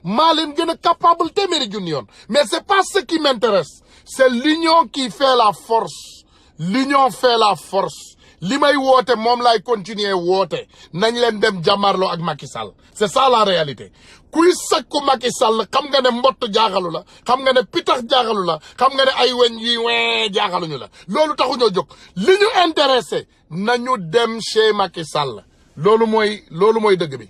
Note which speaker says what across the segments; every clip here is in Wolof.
Speaker 1: maa leen gën a capable téeméeri junni yoon mais c'est pas ce qui m'intéresse c'est l'union qui fait la force l'union fait la force li may woote moom lay continuer woote nañ leen dem jàmmarloo ak Macky Sall c'est ça la réalité kuy sakku Macky Sall xam nga ne mbott jaaxalu la xam nga ne pitax jaaxalu la xam nga ne ay weñ yi wee jaaxaluñu la loolu taxuñoo jóg li ñu intéressé nañu dem chez Macky Sall loolu mooy dëgg bi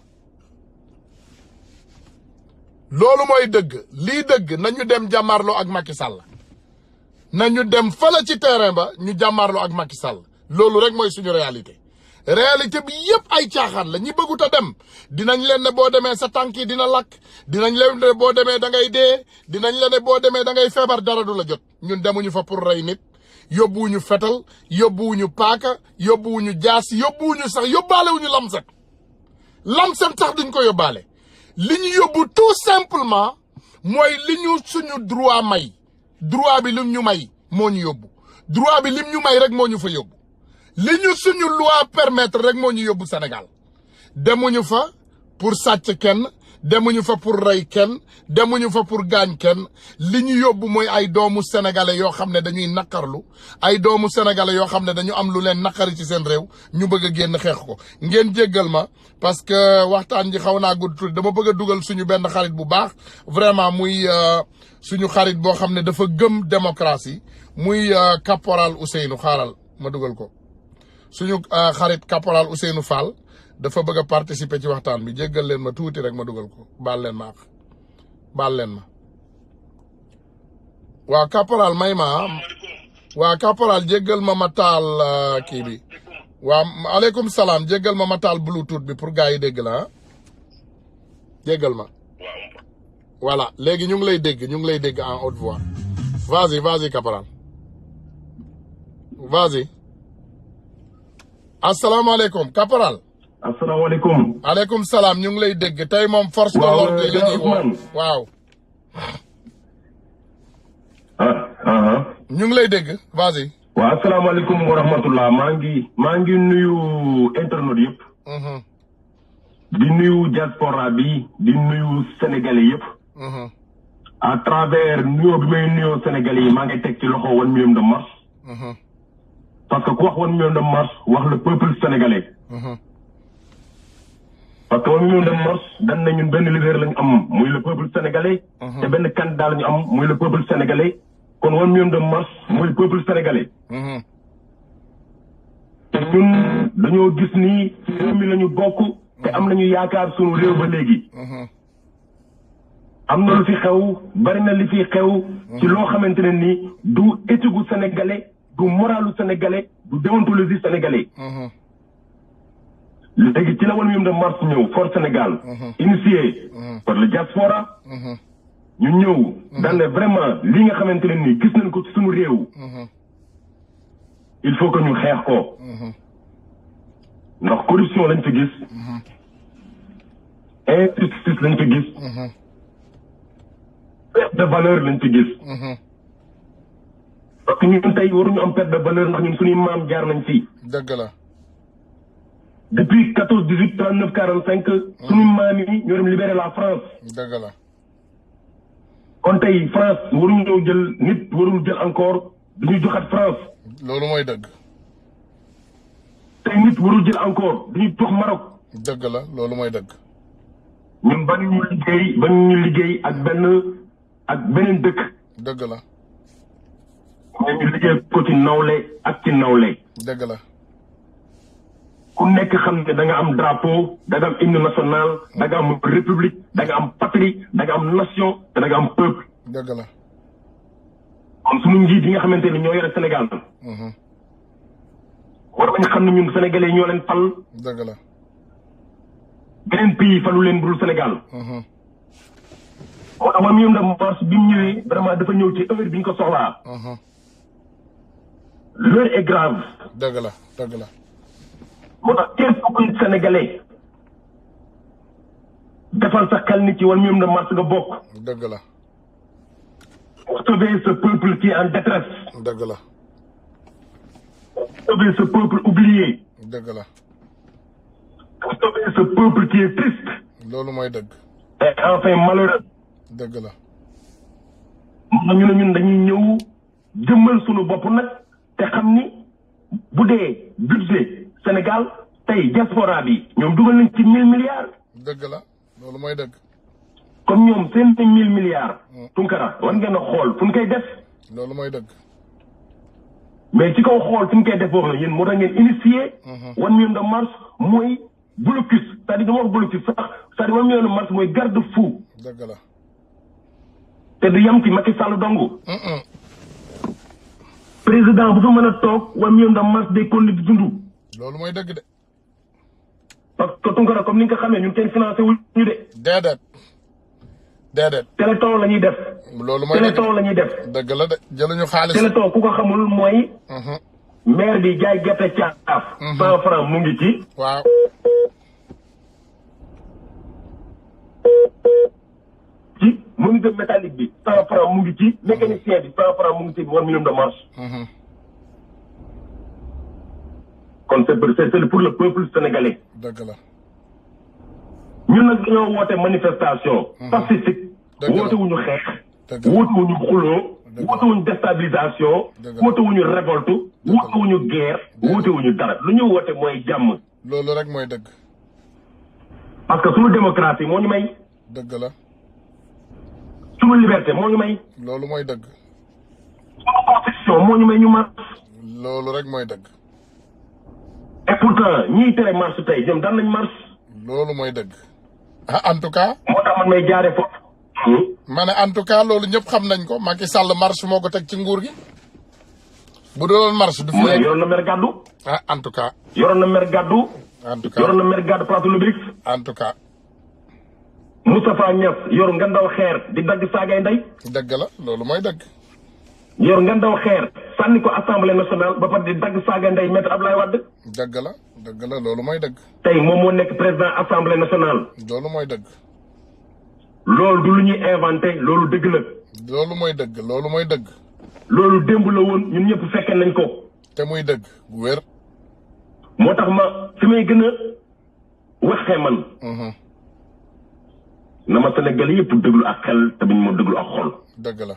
Speaker 1: loolu mooy dëgg lii dëgg nañu dem jàmmarloo ak Macky Sall nañu dem fële ci terrain ba ñu jàmmarloo ak Macky Sall loolu rek mooy suñu réalité bi yépp ay caaxaan la ñi bëggut a dem dinañ leen ne boo demee sa tànk yi dina lakk dinañ leen ne boo demee da ngay dee dinañ la ne boo demee da ngay feebar dara du la jot ñun demuñu fa pour rey nit yóbbuwuñu fetal yóbbuwuñu paaka yóbbuwuñu jaasi yóbbuwuñu sax yóbbaalewuñu lamset sax duñ ko yóbbaale li ñu yóbbu tout simplement mooy li ñu suñu droit may droit bi lim ñu may moo ñu yóbbu droit bi lim ñu may rek moo ñu fa yóbbu li ñu suñu loi permettre rek moo ñu yóbbu Sénégal demuñu fa pour sàcc kenn demuñu fa pour rey kenn demuñu fa pour gaañ kenn li ñu yóbbu mooy ay doomu sénégalais yoo xam ne dañuy naqarlu ay doomu sénégalais yoo xam ne dañu am lu leen naqari ci seen réew ñu bëgg a génn xeex ko ngeen jéggal ma parce que waxtaan ji xaw naa gudd tuuti dama bëgg a dugal suñu benn xarit bu baax vraiment muy suñu xarit boo xam ne dafa gëm démocratie muy caporal Ousseynou xaaral ma dugal ko suñu xarit caporal Ousseynou Fall dafa bëgg a participer ci waxtaan bi jéggal leen ma tuuti rek ma dugal ko baal leen ma waa caporal may ma waa caporal jéggal ma taal kii bi waa aleykum salaam jéggal ma taal bluetooth bi pour gars yi dégg la jéggal ma voilà léegi ñu ngi lay dégg en haute voix vas-y caporal vas-y asalaamaaleykum caporal
Speaker 2: asalaamaaleykum.
Speaker 1: aleykum salaam ñu ngi lay dégg tey moom force de l'ordre la ñuy woo waaw. ñu ngi lay dégg vas-y.
Speaker 2: waaw asalaamaaleykum wa rahmatullah maa ngi nuyu internautes yëpp. di nuyu diaspora bi di nuyu sénégalais yëpp. à travers nuyoo bi may nuyoo sénégalais yi maa ngi teg ci loxo 1 million de mars. parce que ku wax 1 million de mars wax le peuple sénégalais. parce que 1 million de mars dañ ne ñun benn leader lañu am muy le peuple sénégalais. te benn candidat lañu am muy le peuple sénégalais. kon 1 million de mars muy le peuple sénégalais. te ñun dañoo gis ni réew mi lañu bokk. te am nañu yaakaar sunu réew ba léegi. am na lu fi xew bari na li fi xew. ci loo xamante ne ni du éthique gu sénégalais du moralu sénégalais du déontologie sénégalais. léegi ci la 1 million de mars ñëw for Sénégal. initié par le diaspora. ñu ñëw daan ne vraiment li nga xamante ne nii gis nañ ko ci suñu réew. il faut que ñu xeex ko. ndax corruption lañ fi gis. injustice lañ fi gis. perte de valeur lañ fi gis. parce que ñun tey waruñu am perte de valeur ndax ñun suñuy maam jaar nañ fii.
Speaker 1: dëgg la.
Speaker 2: depuis 14 18 39 45. suñu maam yi ñoo dem libérer la France.
Speaker 1: dëgg la.
Speaker 2: kon tey France waruñu ñëw jël nit warul jël encore dañuy joxat France.
Speaker 1: loolu mooy dëgg.
Speaker 2: tey nit warul jël encore dañuy jox Maroc.
Speaker 1: dëgg la loolu mooy dëgg.
Speaker 2: ñun ba ñu liggéey ak beneen dëkk.
Speaker 1: dëgg la.
Speaker 2: mais ñu liggéey ko ci nawle ak ci nawle.
Speaker 1: dëgg la.
Speaker 2: ku nekk xam ne da nga am drapeau da nga am hymne national da nga am république da nga am patrie da nga am nation te da nga am peuple.
Speaker 1: dëgg la.
Speaker 2: kon suñu njiit yi nga xamante ni ñoo yore Sénégal. war nañu xam ne ñun sénégalais ñoo leen fal.
Speaker 1: dëgg la.
Speaker 2: beneen pays falu leen budul Sénégal. moo tax 1 million de mars bi mu ñëwee vraiment dafa ñëw ci heure bi ñu ko soxlaa. l'heure est grave.
Speaker 1: dëgg la dëgg la.
Speaker 2: moo tax képp kuy sénégalais defal sa xel ni ci 1 million de mars nga bokk.
Speaker 1: dëgg la.
Speaker 2: pour sauver ce peuple qui est en détresse.
Speaker 1: dëgg la.
Speaker 2: pour sauver ce peuple oublié.
Speaker 1: dëgg la.
Speaker 2: pour sauver ce peuple qui est triste.
Speaker 1: loolu mooy dëgg.
Speaker 2: est enfin malheureux.
Speaker 1: dëgg la.
Speaker 2: ñu ne ñun dañuy ñëw jëmmal suñu bopp nag te xam ni bu dee budget Sénégal tey diaspora bi ñoom dugal nañ ci 1000 milliards.
Speaker 1: dëgg la loolu mooy dëgg.
Speaker 2: comme ñoom seen 1000 milliards. Tunkara war ngeen a xool fu ñu koy def.
Speaker 1: loolu mooy dëgg.
Speaker 2: mais ci kaw xool fu ñu koy def boobu nag yéen moo tax ngeen initié. 1 million de marche mooy blocus c'est-à-dire dama wax blocus sax c'est-à-dire 1 million de marche mooy garde-fou.
Speaker 1: dëgg la.
Speaker 2: te du yam ci Macky Sall dong. président bu fa mën a toog 1 million de marche day continuer di dund.
Speaker 1: loolu mooy dëgg de.
Speaker 2: parce que Tunkara comme ni nga ko xamee ñun kenn financé wul ñu de.
Speaker 1: déedéet. déedéet.
Speaker 2: téléthon la ñuy def.
Speaker 1: loolu mooy dëgg
Speaker 2: téléthon la ñuy def.
Speaker 1: dëgg la de jëluñu xaalis.
Speaker 2: téléthon ku ko xamul mooy. maire bi jaay gerte caaf. 100 francs mu ngi ci.
Speaker 1: waaw.
Speaker 2: ci moniteur métallique bi 100 francs mu ngi ci. mécanicien bi 100 francs mu ngi ci 1 million de marche. kon c'est pour le peuple sénégalais.
Speaker 1: dëgg la.
Speaker 2: ñun nag dañoo woote manifestation. pacifique.
Speaker 1: dëgg la
Speaker 2: woote wuñu xeex.
Speaker 1: dëgg la
Speaker 2: woote wuñu xuloo.
Speaker 1: dëgg la
Speaker 2: woote wuñu déstabilisation.
Speaker 1: dëgg la
Speaker 2: woote wuñu révolte. woote wuñu guerre. woote wuñu dara lu ñu woote mooy jàmm.
Speaker 1: loolu rek mooy dëgg.
Speaker 2: parce que suñu démocratie moo ñu may.
Speaker 1: dëgg la.
Speaker 2: suñu liberté moo ñu may.
Speaker 1: loolu mooy dëgg.
Speaker 2: suñu constitution moo ñu may ñu marche.
Speaker 1: loolu rek mooy dëgg.
Speaker 2: et pourtant ñiy tere marche tey ñoom daan nañ marche.
Speaker 1: loolu mooy dëgg. ah en tout cas.
Speaker 2: moo tax man may jaaree foofu.
Speaker 1: ma ne en tout cas loolu ñëpp xam nañ ko Macky Sall marche moo ko teg ci nguur gi. bu doon marche du fi
Speaker 2: mooy yoroon na mer gàddu.
Speaker 1: ah en tout cas.
Speaker 2: yoroon na mer gàddu.
Speaker 1: en tout cas
Speaker 2: yoroon na mer gàddu place Lobélisque.
Speaker 1: en tout cas.
Speaker 2: Moustapha Niass yor nga ndaw xeer di dagg saagay ndey.
Speaker 1: dëgg la loolu mooy dëgg.
Speaker 2: yor nga ndaw xeer sànni ko assemblée nationale ba pare di dagg saagay ndey maître Abdoulaye Wade.
Speaker 1: dëgg la dëgg la loolu mooy dëgg.
Speaker 2: tey moom moo nekk président assemblée nationale.
Speaker 1: loolu mooy dëgg.
Speaker 2: loolu du lu ñuy inventé loolu dëgg la.
Speaker 1: loolu mooy dëgg loolu mooy dëgg.
Speaker 2: loolu démb la woon ñun ñëpp fekkee nañ ko.
Speaker 1: te muy dëgg gu wér.
Speaker 2: moo tax ma fi may gën a waxee man. na ma Sénégal yëpp déglu ak xel te buñ ma déglu ak xol.
Speaker 1: dëgg la.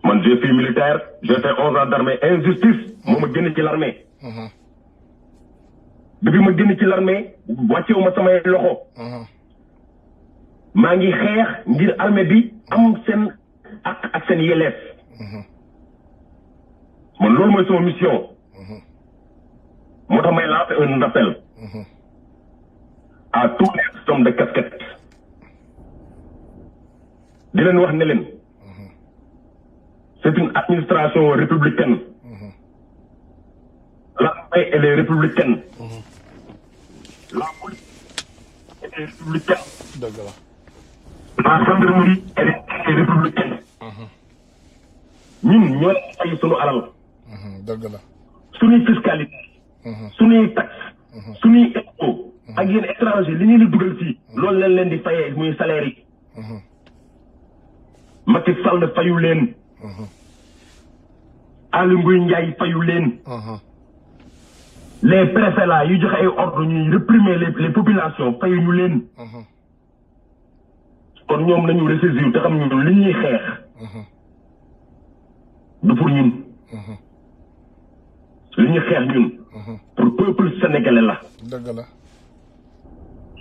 Speaker 2: man j'ai fait militaire j'ai fait 11 ans d'armée injustice moo ma génn ci l'armée. depuis ma génn ci l'armée wàccewu ma samay loxo. maa ngi xeex ngir armée bi am seen ak seen yelleef. man loolu mooy sama mission. moo tax may lancer un appel. à tous les hommes de casquette. di leen wax ne leen. c'est une administration républicaine. l'armée elle est républicaine. la police elle est républicaine.
Speaker 1: dëgg la.
Speaker 2: la gendarmerie elle est républicaine. ñun ñoo leen fay sunu alal.
Speaker 1: dëgg la.
Speaker 2: suñuy fiscalité. suñuy taxe. suñuy impôt. ak yéen étranger li ngeen di dugal fii. loolu leen leen di fayee muy salaire yi. Macky Sall fayu leen. Aly Ngouille Ndiaye fayu leen. les préfets là yu joxe ay ordre ñuy réprimer les populations fayu ñu leen. kon ñoom nañu ressaisir te xam ñu li ñuy xeex. du pour ñun. li ñuy xeex ñun. pour peuple sénégalais la.
Speaker 1: dëgg la.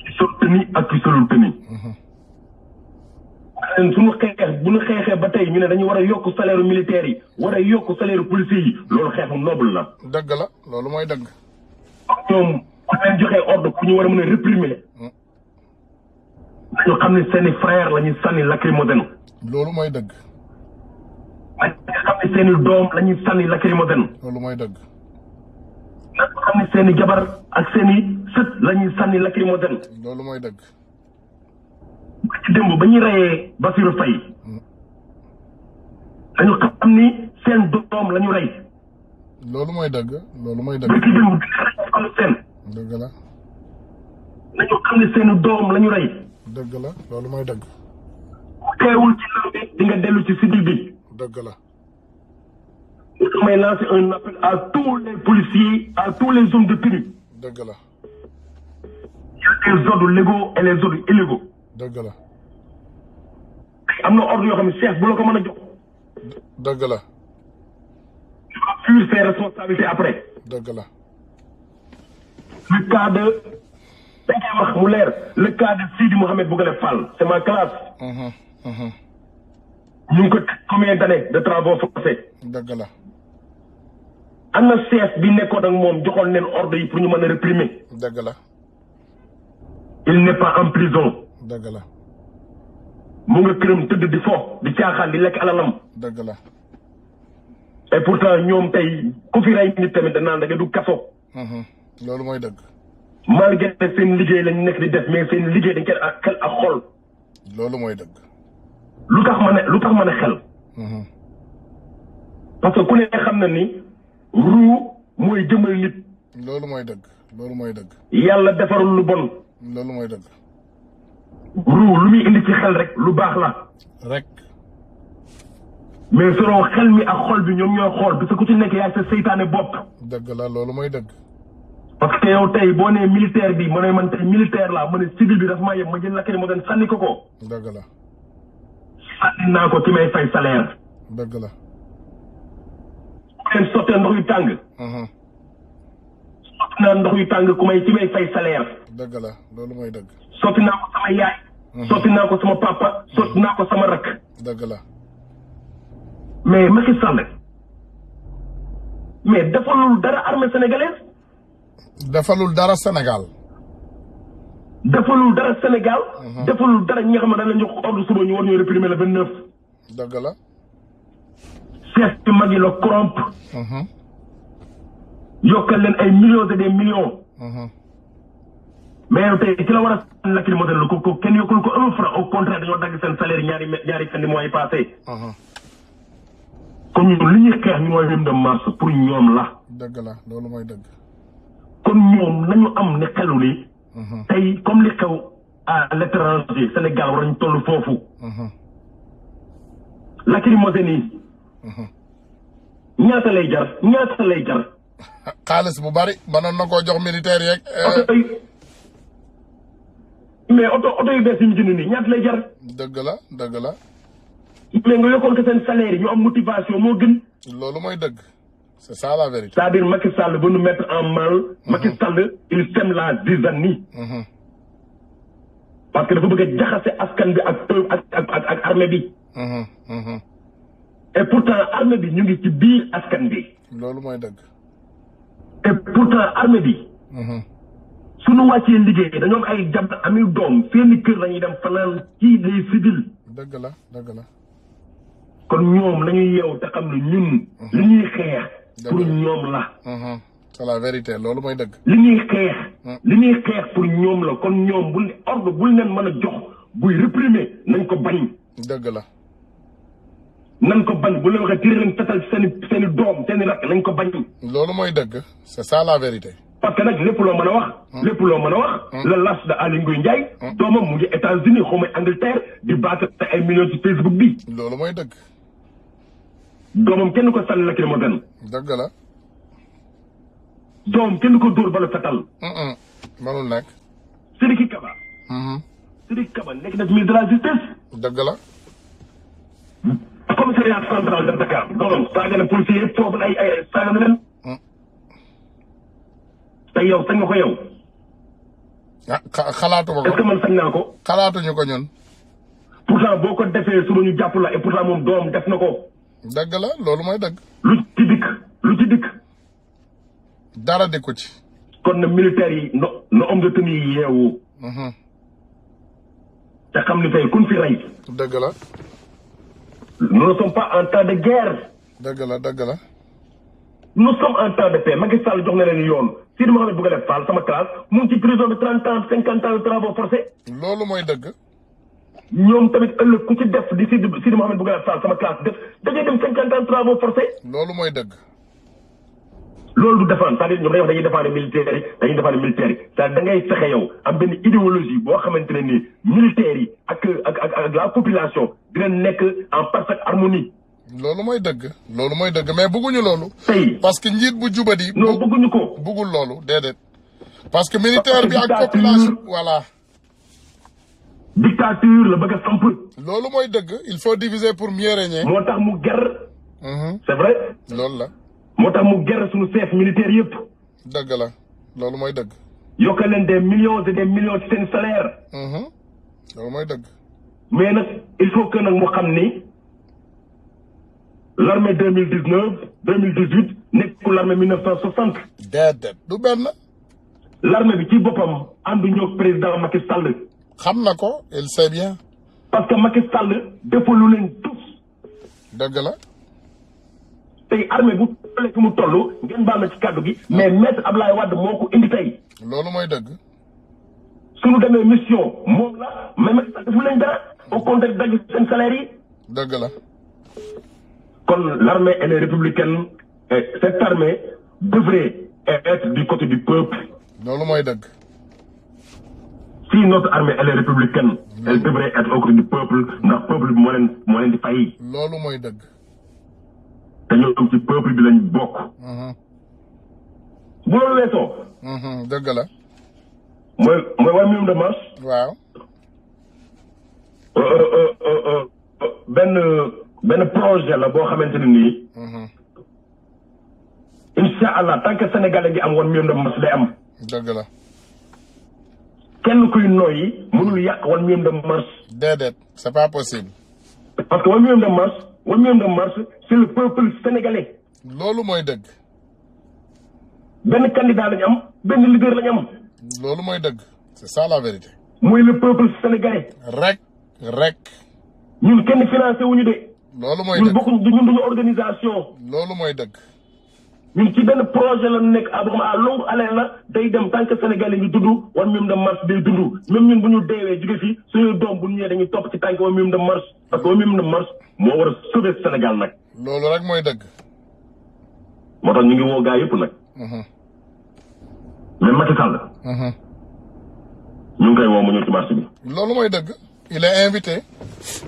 Speaker 2: ci sol tëni ak ci solul tëni. suñu xeex bu ñu xeexee ba tey ñu ne dañu war a yokk salaire militaire yi war a yokk salaire policier yi loolu xeexu noble la.
Speaker 1: dëgg la loolu mooy dëgg.
Speaker 2: ñoom bu leen joxee ordre pour ñu war a mën a réprimer. dañoo xam ne seeni frère la ñuy sànni lacrymogène.
Speaker 1: loolu mooy dëgg.
Speaker 2: dañoo xam ne seeni doom la ñuy sànni lacrymogène.
Speaker 1: loolu mooy dëgg.
Speaker 2: dañoo xam ne seeni jabar ak seeni sët la ñuy sànni lacrymogène.
Speaker 1: loolu mooy dëgg.
Speaker 2: ci démb ba ñuy reyee Bassirou Faye dañu xam ni seen doom la ñu rey.
Speaker 1: loolu mooy dëgg loolu mooy dëgg.
Speaker 2: ba ci démb xam seen.
Speaker 1: dëgg la.
Speaker 2: dañu xam ne seen doom la ñu rey.
Speaker 1: dëgg la loolu mooy dëgg.
Speaker 2: teewul ci lan bi di nga dellu ci civil bi.
Speaker 1: dëgg la.
Speaker 2: may lancer un appel à tous les policiers à tous les hommes de tenue.
Speaker 1: dëgg la.
Speaker 2: il y a les ordres légaux et les ordres illégaux.
Speaker 1: dëgg la
Speaker 2: am na ordre yoo xam ne chef bu la ko mën a jox.
Speaker 1: dëgg la
Speaker 2: fuir ses responsabilités après.
Speaker 1: dëgg la
Speaker 2: le cas de dañ koy wax mu leer le cas de Sidi Mohamed Bougane Fall c'est ma classe. ñu ngi ko combien d'années de travaux forcés.
Speaker 1: dëgg la
Speaker 2: am na chef bi nekkoon ak moom joxoon leen ordre yi pour ñu mën a réprimer.
Speaker 1: dëgg la
Speaker 2: il n'est pas en prison.
Speaker 1: dëgg la
Speaker 2: mu nga këram tëdd di fo di caaxaan di lekk alalam.
Speaker 1: dëgg la
Speaker 2: et pourtant ñoom tey ku fi rey nit tamit danaan da nga du kaso.
Speaker 1: loolu mooy dëgg
Speaker 2: malgré seen liggéey lañ nekk di def mais seen liggéey dañ koy ak xel ak xol.
Speaker 1: loolu mooy dëgg
Speaker 2: lu tax ma ne xel. parce que ku ne xam na ni ruu mooy jëmal nit.
Speaker 1: loolu mooy dëgg loolu mooy dëgg
Speaker 2: yàlla defarul lu bon.
Speaker 1: loolu mooy dëgg
Speaker 2: ruu lu muy indi ci xel rek lu baax la.
Speaker 1: rek
Speaker 2: mais selon xel mi ak xol bi ñoom ñooy xool parce que ku ci nekk yaa sa seytaane bopp.
Speaker 1: dëgg la loolu mooy dëgg
Speaker 2: parce que yow tey boo nee militaire bi ma ne man tey militaire laa ma ne civil bi dafa maa yem ma jël la ma doon sànni ko.
Speaker 1: dëgg la
Speaker 2: sànni naa ko ci may fay salaire.
Speaker 1: dëgg la
Speaker 2: ku leen sottee ndox yu tàng. sotti naa ndox yu tàng ku may ci may fay salaire.
Speaker 1: dëgg la loolu mooy dëgg
Speaker 2: sotti naa ko sama yaay. sotti naa ko sama papa. sotti naa ko sama rakk.
Speaker 1: dëgg la
Speaker 2: mais Macky Sall mais defalul dara armée sénégalaise.
Speaker 1: defalul dara Sénégal
Speaker 2: defalul dara Sénégal. defalul dara ñi nga xam ne dañ la jox ordre suba ñu war ñoo réprimer le 29.
Speaker 1: dëgg la
Speaker 2: chef bi mag yi la corrompre. yokkal leen ay millions et des millions. mais yow tey ci la war a sànni lacrymogène ko kenn yokkul ko 1 franc au contraire dañoo dagg seen salaire ñaari fin de mois yi passé. kon ñun li ñuy xeex ñu mooy même de mars pour ñoom la.
Speaker 1: dëgg la loolu mooy dëgg
Speaker 2: kon ñoom nañu am ne xelu ni. tey comme li xew à l'étranger Sénégal war nañu toll foofu. lacrymogène yi. ñaata lay jar.
Speaker 1: xaalis bu bari mënoon na koo jox militaire yeeg.
Speaker 2: oto yi mais oto yu bees yi ñu jënd nii ñaata lay jar.
Speaker 1: dëgg la dëgg la.
Speaker 2: mais nga yokkoon ko seen salaire yi ñu am motivation moo gën.
Speaker 1: loolu mooy dëgg. c'est ça la vérité.
Speaker 2: c'est-à-dire Macky Sall va nous mettre en mal. Macky Sall il sème la zizanie. parce que dafa bëgg a jaxase askan bi ak armée bi. et pourtant armée bi ñu ngi ci biir askan bi.
Speaker 1: loolu mooy dëgg.
Speaker 2: et pourtant armée bi. suñu wàccee liggéey dañoo am ay jàpp ami doom seeni kër lañuy dem fanaan ci les civils.
Speaker 1: dëgg la dëgg la.
Speaker 2: kon ñoom lañuy yeew te xam ne ñun. li ñuy xeex. pour ñoom la.
Speaker 1: c'est la vérité loolu mooy dëgg.
Speaker 2: li ñuy xeex pour ñoom la kon ñoom bul ordre bul leen mën a jox buy réprimer nañ ko bañ.
Speaker 1: dëgg la.
Speaker 2: nañ ko bañ bu leen waxee tiré leen fetal seeni doom seeni rakk nañ ko bañ.
Speaker 1: loolu mooy dëgg c'est ça la vérité.
Speaker 2: parce que nag lépp loo mën a wax. le lâche de Aly Ngouille Ndiaye. doomam mu ngi États-Unis xaw ma Angleterre di baat ay millions ci Facebook bi.
Speaker 1: loolu mooy dëgg.
Speaker 2: doomam kenn ko sànni lacrymogène.
Speaker 1: dëgg la.
Speaker 2: doom kenn ko dóor bala fetal.
Speaker 1: mënul nekk.
Speaker 2: Sidiki Kaba. Sidiki Kaba nekk na ministre de la justice.
Speaker 1: dëgg la.
Speaker 2: commissariat central de Dakar doomam saaga na policier yëpp foofu ay saaga na leen. te yow sañ nga ko yow.
Speaker 1: xalaatuma ko
Speaker 2: est-ce que man sañ naa ko.
Speaker 1: xalaatuñu ko ñun.
Speaker 2: pourtant boo ko defee suba ñu jàpp la et pourtant moom doom def na ko.
Speaker 1: dëgg la loolu mooy dëgg.
Speaker 2: lu ci dikk.
Speaker 1: dara dikku ci.
Speaker 2: kon na militaires yi no homme de tenue yi yeewu. te xam ni tey kun fi rey.
Speaker 1: dëgg la.
Speaker 2: nous ne sommes pas en temps de guerre.
Speaker 1: dëgg la dëgg la.
Speaker 2: nous sommes en temps de paix Macky Sall jox na leen yoon Sidi Mohamed Bougane Fall sama classe mu ngi ci prison de 30 ans 50 ans de travaux forcés.
Speaker 1: loolu mooy dëgg.
Speaker 2: ñoom tamit ëllëg ku ci def di Sidi Mohamed Bougane Fall sama classe def da ngay dem 50 ans de travaux forcés.
Speaker 1: loolu mooy dëgg.
Speaker 2: loolu du défendre c'est-à-dire ñoom dañuy défendre militaires yi dañuy défendre militaires yi c'est-à-dire da ngay fexe yow am benn idéologie boo xamante ne nii militaires yi ak la population dina nekk en parfaite harmonie.
Speaker 1: loolu mooy dëgg. loolu mooy dëgg mais bëgguñu loolu.
Speaker 2: tey
Speaker 1: parce que njiit bu jubadi.
Speaker 2: non bëgguñu ko.
Speaker 1: bëggul loolu déedéet. parce que militaire bi ak population voilà.
Speaker 2: dictature la bëgg a samp.
Speaker 1: loolu mooy dëgg il faut diviser pour mieux régner.
Speaker 2: moo tax mu ger. c'est vrai.
Speaker 1: loolu la.
Speaker 2: moo tax mu ger suñu chef militaire yëpp.
Speaker 1: dëgg la loolu mooy dëgg.
Speaker 2: yokk leen des millions et des millions ci seen salaire.
Speaker 1: loolu mooy dëgg.
Speaker 2: mais nag il faut que nag mu xam ni l'armée 2019 nekkul l'armée 1960.
Speaker 1: déedéet du benn.
Speaker 2: l'armée bi ci boppam ànduñu ak président Macky Sall.
Speaker 1: xam na ko il sait bien.
Speaker 2: parce que Macky Sall defalu leen tous.
Speaker 1: dëgg la.
Speaker 2: tey armée bu tollee fi mu toll ngeen baal ma ci kàddu gi. mais maître Abdoulaye Wade moo ko indi tey.
Speaker 1: loolu mooy dëgg.
Speaker 2: suñu demee mission moom la mais Macky Sall defu leen dara au contraire dagg seen salaire yi.
Speaker 1: dëgg la.
Speaker 2: kon l'armée elle est républicaine et cette armée devrait être du côté du peuple.
Speaker 1: loolu mooy dëgg.
Speaker 2: Si notre armée elle est républicaine, elle devrait être au côté du peuple ndax peuple bi moo leen di fay.
Speaker 1: loolu mooy dëgg.
Speaker 2: te ñoom ci peuple bi lañ bokk. bu loolu weesoo.
Speaker 1: dëgg la.
Speaker 2: mooy waa minimum de marche.
Speaker 1: waaw.
Speaker 2: benn projet la boo xamante ne nii. incha allah tant que sénégalais gi am woon minimum de marche day am.
Speaker 1: dëgg la.
Speaker 2: kenn kuy noyyi mënul yàq wan minimum de marche.
Speaker 1: déedéet c'est pas possible.
Speaker 2: parce que wan minimum de marche c'est le peuple sénégalais.
Speaker 1: loolu mooy dëgg.
Speaker 2: benn candidat lañu am benn leader lañu am.
Speaker 1: loolu mooy dëgg. c'est ça la vérité.
Speaker 2: mooy le peuple sénégalais.
Speaker 1: rek.
Speaker 2: ñun kenn financé wuñu de.
Speaker 1: loolu mooy
Speaker 2: ñun
Speaker 1: dëgg.
Speaker 2: bokkuñ ñun duñu organisation.
Speaker 1: loolu mooy dëgg.
Speaker 2: ñun ci benn projet la nekk à longue haleine la day dem tant que sénégalais ñu dund wan minimum de marche day dund même ñun bu ñu deewee jóge fii suñu doom bu ñu ñëwee dañuy topp ci tànk wan minimum de marche parce que wan minimum de marche moo war a sauver Sénégal nag.
Speaker 1: loolu rek mooy dëgg.
Speaker 2: moo tax ñu ngi woo gaa yëpp nag. mais Macky Sall. ñu ngi koy woo mu ñëw ci marche bi.
Speaker 1: loolu mooy dëgg. il est invité.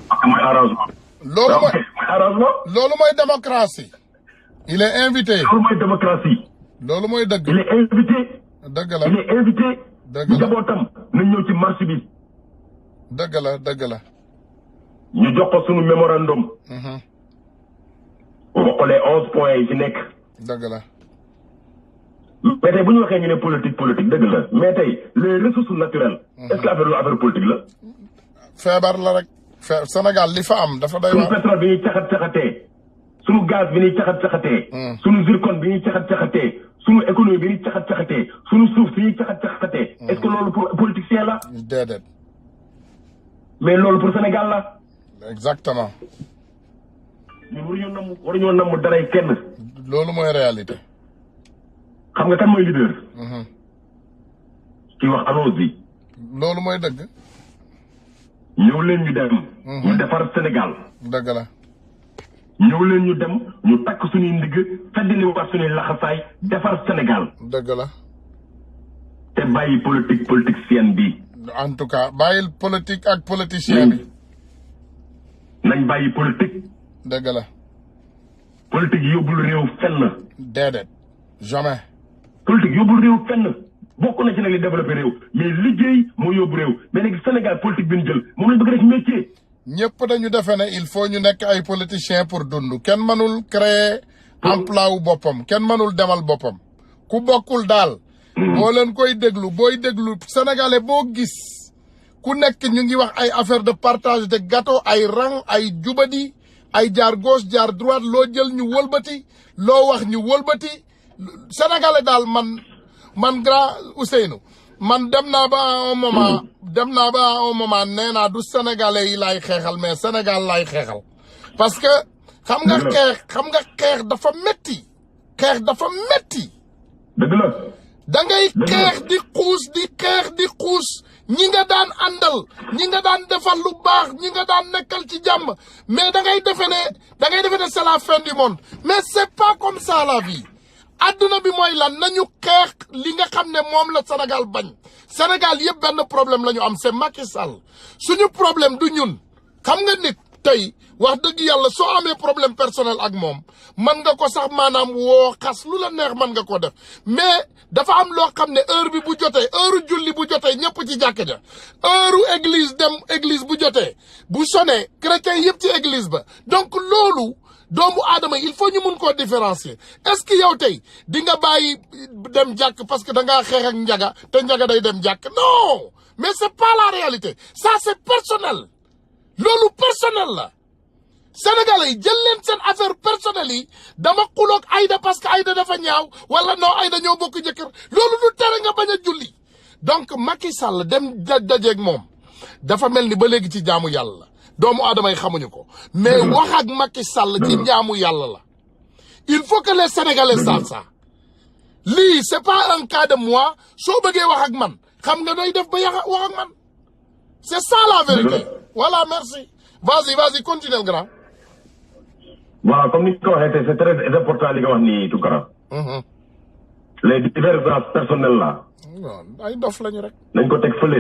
Speaker 2: parce que mooy arrangement.
Speaker 1: loolu mooy
Speaker 2: arrangement.
Speaker 1: loolu mooy démocratie. il est invité.
Speaker 2: loolu mooy démocratie.
Speaker 1: loolu mooy dëgg.
Speaker 2: il est invité.
Speaker 1: dëgg la.
Speaker 2: il est invité.
Speaker 1: dëgg la
Speaker 2: njabootam nañ ñëw ci marche bi.
Speaker 1: dëgg la dëgg la.
Speaker 2: ñu jox ko sunu mémorandum. boo xoolee 11 points yi ci nekk.
Speaker 1: dëgg la.
Speaker 2: mais tey bu ñu waxee ñu ne politique dëgg la mais tey les ressources naturelles. est-ce que affaire politique la.
Speaker 1: feebar la rek. Sénégal li fa am dafa doy
Speaker 2: sunu
Speaker 1: waar.
Speaker 2: pétrole bi ñuy caxat-caxatee. sunu gaz bi ñuy caxat-caxatee. sunu zircon bi ñuy caxat-caxatee. sunu économie bi ñuy caxat-caxatee. sunu suuf si ñuy caxat-caxatee. est-ce que loolu pour politicien la.
Speaker 1: déedéet.
Speaker 2: mais loolu pour Sénégal la.
Speaker 1: exactement.
Speaker 2: ñun waruñoo namm daray kenn.
Speaker 1: loolu mooy réalité.
Speaker 2: xam nga kan mooy leader. kii wax Allons-y.
Speaker 1: loolu mooy dëgg.
Speaker 2: ñëw leen ñu dem. ñu defar Sénégal.
Speaker 1: dëgg la.
Speaker 2: ñëw leen ñu dem ñu takk suñuy ndigg feddali wax suñuy laxasaay defar Sénégal.
Speaker 1: dëgg la.
Speaker 2: te bàyyi politicienne bi.
Speaker 1: en tout cas bàyyil politique ak politicien bi.
Speaker 2: nañ bàyyi politique.
Speaker 1: dëgg la.
Speaker 2: politique yóbbul réew fenn.
Speaker 1: déedéet. jamais.
Speaker 2: politique yóbbul réew fenn bokk na ci nag li développé réew mais liggéey moo yóbbu réew mais léegi Sénégal politique bi ñu jël moom lañ bëgg def métier.
Speaker 1: ñëpp dañu defe ne il faut ñu nekk ay politiciens pour dund kenn mënul créer emploi wu boppam kenn mënul demal boppam ku bokkul daal. boo leen koy déglu booy déglu sénégalais boo gis ku nekk ñu ngi wax ay affaire de partage de gâteau ay rang ay jubadi ay jaar gauche jaar droite loo jël ñu wëlbati loo wax ñu wëlbati sénégalais daal man grand Ousseynou man dem naa ba à un moment nee naa du sénégalais yi laay xeexal mais Sénégal laay xeexal parce que xam nga xeex dafa metti
Speaker 2: dëgg la.
Speaker 1: da ngay xeex di xuus ñi nga daan àndal ñi nga daan defal lu baax ñi nga daan nekkal ci jàmm mais da ngay defe ne c'est la fin du monde mais c'est pas comme ça la vie. adduna bi mooy lan nañu xeex li nga xam ne moom la Sénégal bañ Sénégal yëpp benn problème la ñu am c'est Macky Sall suñu problème du ñun xam nga nit tey wax dëgg yàlla soo amee problème personnel ak moom man nga ko sax maanaam woo xas lu la neex man nga ko def mais dafa am loo xam ne heure bi bu jotee heure julli bu jotee ñëpp ci jàkk ja heure église dem église bu jotee bu sonné chrétien yëpp ci église ba donc loolu doomu aadama il faut ñu mun koo différencier est-ce que yow tey di nga bàyyi dem jàkk parce que da ngaa xeex ak njaga te njaga day dem jàkk non mais c'est pas la réalité ça c'est personnel loolu personnel la Sénégalais yi jël leen seen affaire personnelle yi dama xuloog Aïda parce que Aïda dafa ñaaw wala non Aïda ñoo bokk jëkkër loolu du tere nga bañ a julli donc Macky Sall dem dajeeg moom dafa mel ni ba léegi ci jaamu yàlla la doomu aadama yi xamuñu ko mais wax ak Macky Sall ci jaamu yàlla la il faut que les Sénégalais savent ça lii c'est pas un cas de moi soo bëggee wax ak man xam nga doy def ba wax ak man c'est ça la vérité voilà merci vas-y continue le grand.
Speaker 2: Voilà, comme ni ko waxee c'est très important li nga wax ni Tounkara. Les divergences personnelles là.
Speaker 1: non ay dof lañu rek.
Speaker 2: nañ ko teg fële.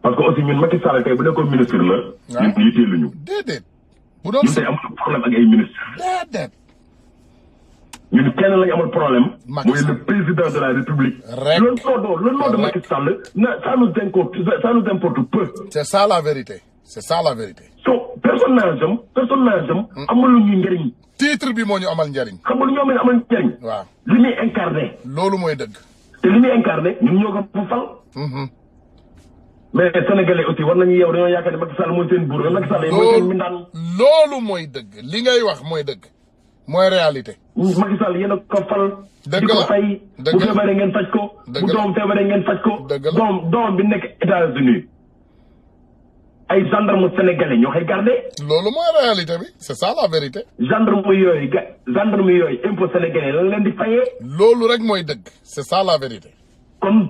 Speaker 2: parce que aussi ñun Macky Sall tey bu nekkoon ministre la. ñun yitteeluñu.
Speaker 1: déedéet. bu doon
Speaker 2: ñun tey amul problème ak ay ministre.
Speaker 1: déedéet.
Speaker 2: ñun kenn lañ amul problème.
Speaker 1: Macky
Speaker 2: mooy le président de la République.
Speaker 1: rek
Speaker 2: le nom de Macky Sall ça nous importe peu.
Speaker 1: c'est ça la vérité. c'est ça la vérité.
Speaker 2: so personnage am amul ñu njëriñ.
Speaker 1: titre bi moo ñu amal njëriñ.
Speaker 2: xam nga lu ñu amal njëriñ.
Speaker 1: waaw
Speaker 2: li muy incarné.
Speaker 1: loolu mooy dëgg.
Speaker 2: te li muy incarné ñun ñoo ko fa fal. mais Sénégalais aussi war nañu yeew dañoo yaakaar ne Macky Sall mooy seen buur Macky Sall mooy seen mindaan.
Speaker 1: loolu mooy dëgg li ngay wax mooy dëgg. mooy réalité.
Speaker 2: Macky Sall yéen a ko fal.
Speaker 1: dëgg la
Speaker 2: di ko fay.
Speaker 1: dëgg
Speaker 2: bu feebaree ngeen faj ko.
Speaker 1: dëgg
Speaker 2: bu doom feebaree ngeen faj ko.
Speaker 1: dëgg la
Speaker 2: doom bi nekk États-Unis ay gendarme sénégalais ñoo koy gardé.
Speaker 1: loolu mooy réalité bi c'est ça la vérité.
Speaker 2: gendarme yooyu impôt sénégalais lan leen di fayee.
Speaker 1: loolu rek mooy dëgg c'est ça la vérité.
Speaker 2: kon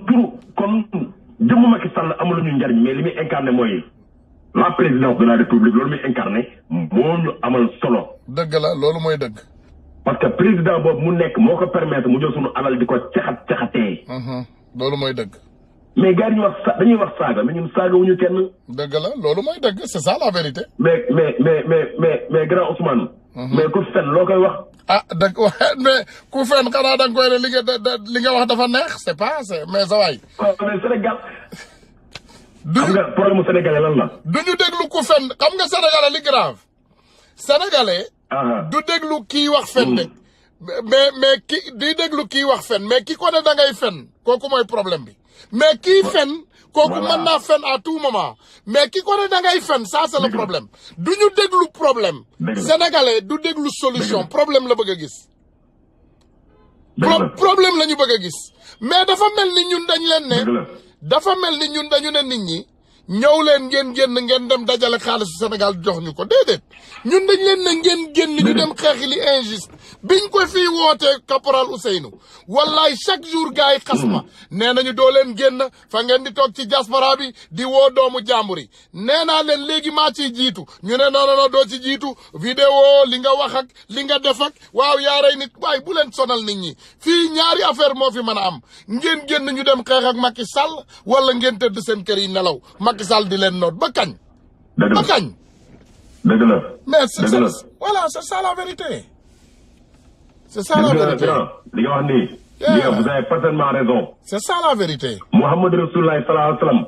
Speaker 2: jëmmu Macky Sall amul ñu njariñ mais li muy incarné mooy la présidence de la république loolu muy incarné moo ñu amal solo.
Speaker 1: dëgg la loolu mooy dëgg.
Speaker 2: parce que président boobu mu nekk moo ko permettre mu jël sunu alal di ko caxatee.
Speaker 1: loolu mooy dëgg.
Speaker 2: mais gars yi dañuy wax saaga mais ñun saaga wuñu kenn.
Speaker 1: dëgg la loolu mooy dëgg c'est ça la vérité.
Speaker 2: mais grand Ousmane. mais ku fen loo koy wax.
Speaker 1: ah dëgg mais ku fen xanaa da nga koy ne li nga wax dafa neex c'est pas mais sa waay.
Speaker 2: mais Sénégal. xam nga problème mu sénégalais lan la.
Speaker 1: du ñu déglu ku fen xam nga sénégalais li grave. sénégalais. du déglu kii wax fen de. mais ki di déglu kii wax fen mais ki ko ne da ngay fen kooku mooy problème bi. mais kii fen kooku mën naa fen à tout moment mais ki ko ne da ngay fen ça c'est le problème du ñu déglu problème sénégalais du déglu solution problème la bëgg a gis problème la ñu bëgg a gis mais dafa mel ni ñun dañ leen ne dafa mel ni ñun dañu ne nit ñi ñëw leen ngeen génn ngeen dem dajale xaalisu Sénégal jox ñu ko déedéet ñun dañ leen ne ngeen génn ñu dem xeexi li injuste biñ ko fii wootee caporal Ousseynou wallaay chaque jour gars yi xas ma nee nañu doo leen génn fa ngeen di toog ci diaspora bi di woo doomu jàmbur yi nee naa leen léegi maa ciy jiitu ñu ne non doo ci jiitu vidéo li nga wax ak li nga def ak waaw yaaray nit waaye bu leen sonal nit ñi fii ñaari affaire moo fi mën a am ngeen génn ñu dem xeex ak Macky Sall wala ngeen tëdd seen kër yi nelaw Macky Sall di leen noot ba kañ. ba kañ.
Speaker 2: dëgg la.
Speaker 1: mais c'est ça voilà c'est ça la vérité. c'est ça la vérité.
Speaker 2: li nga wax nii. vous avez parfaitement raison.
Speaker 1: c'est ça la vérité.
Speaker 2: Muhammad Rasulullah sallallahu alayhi wa sallam.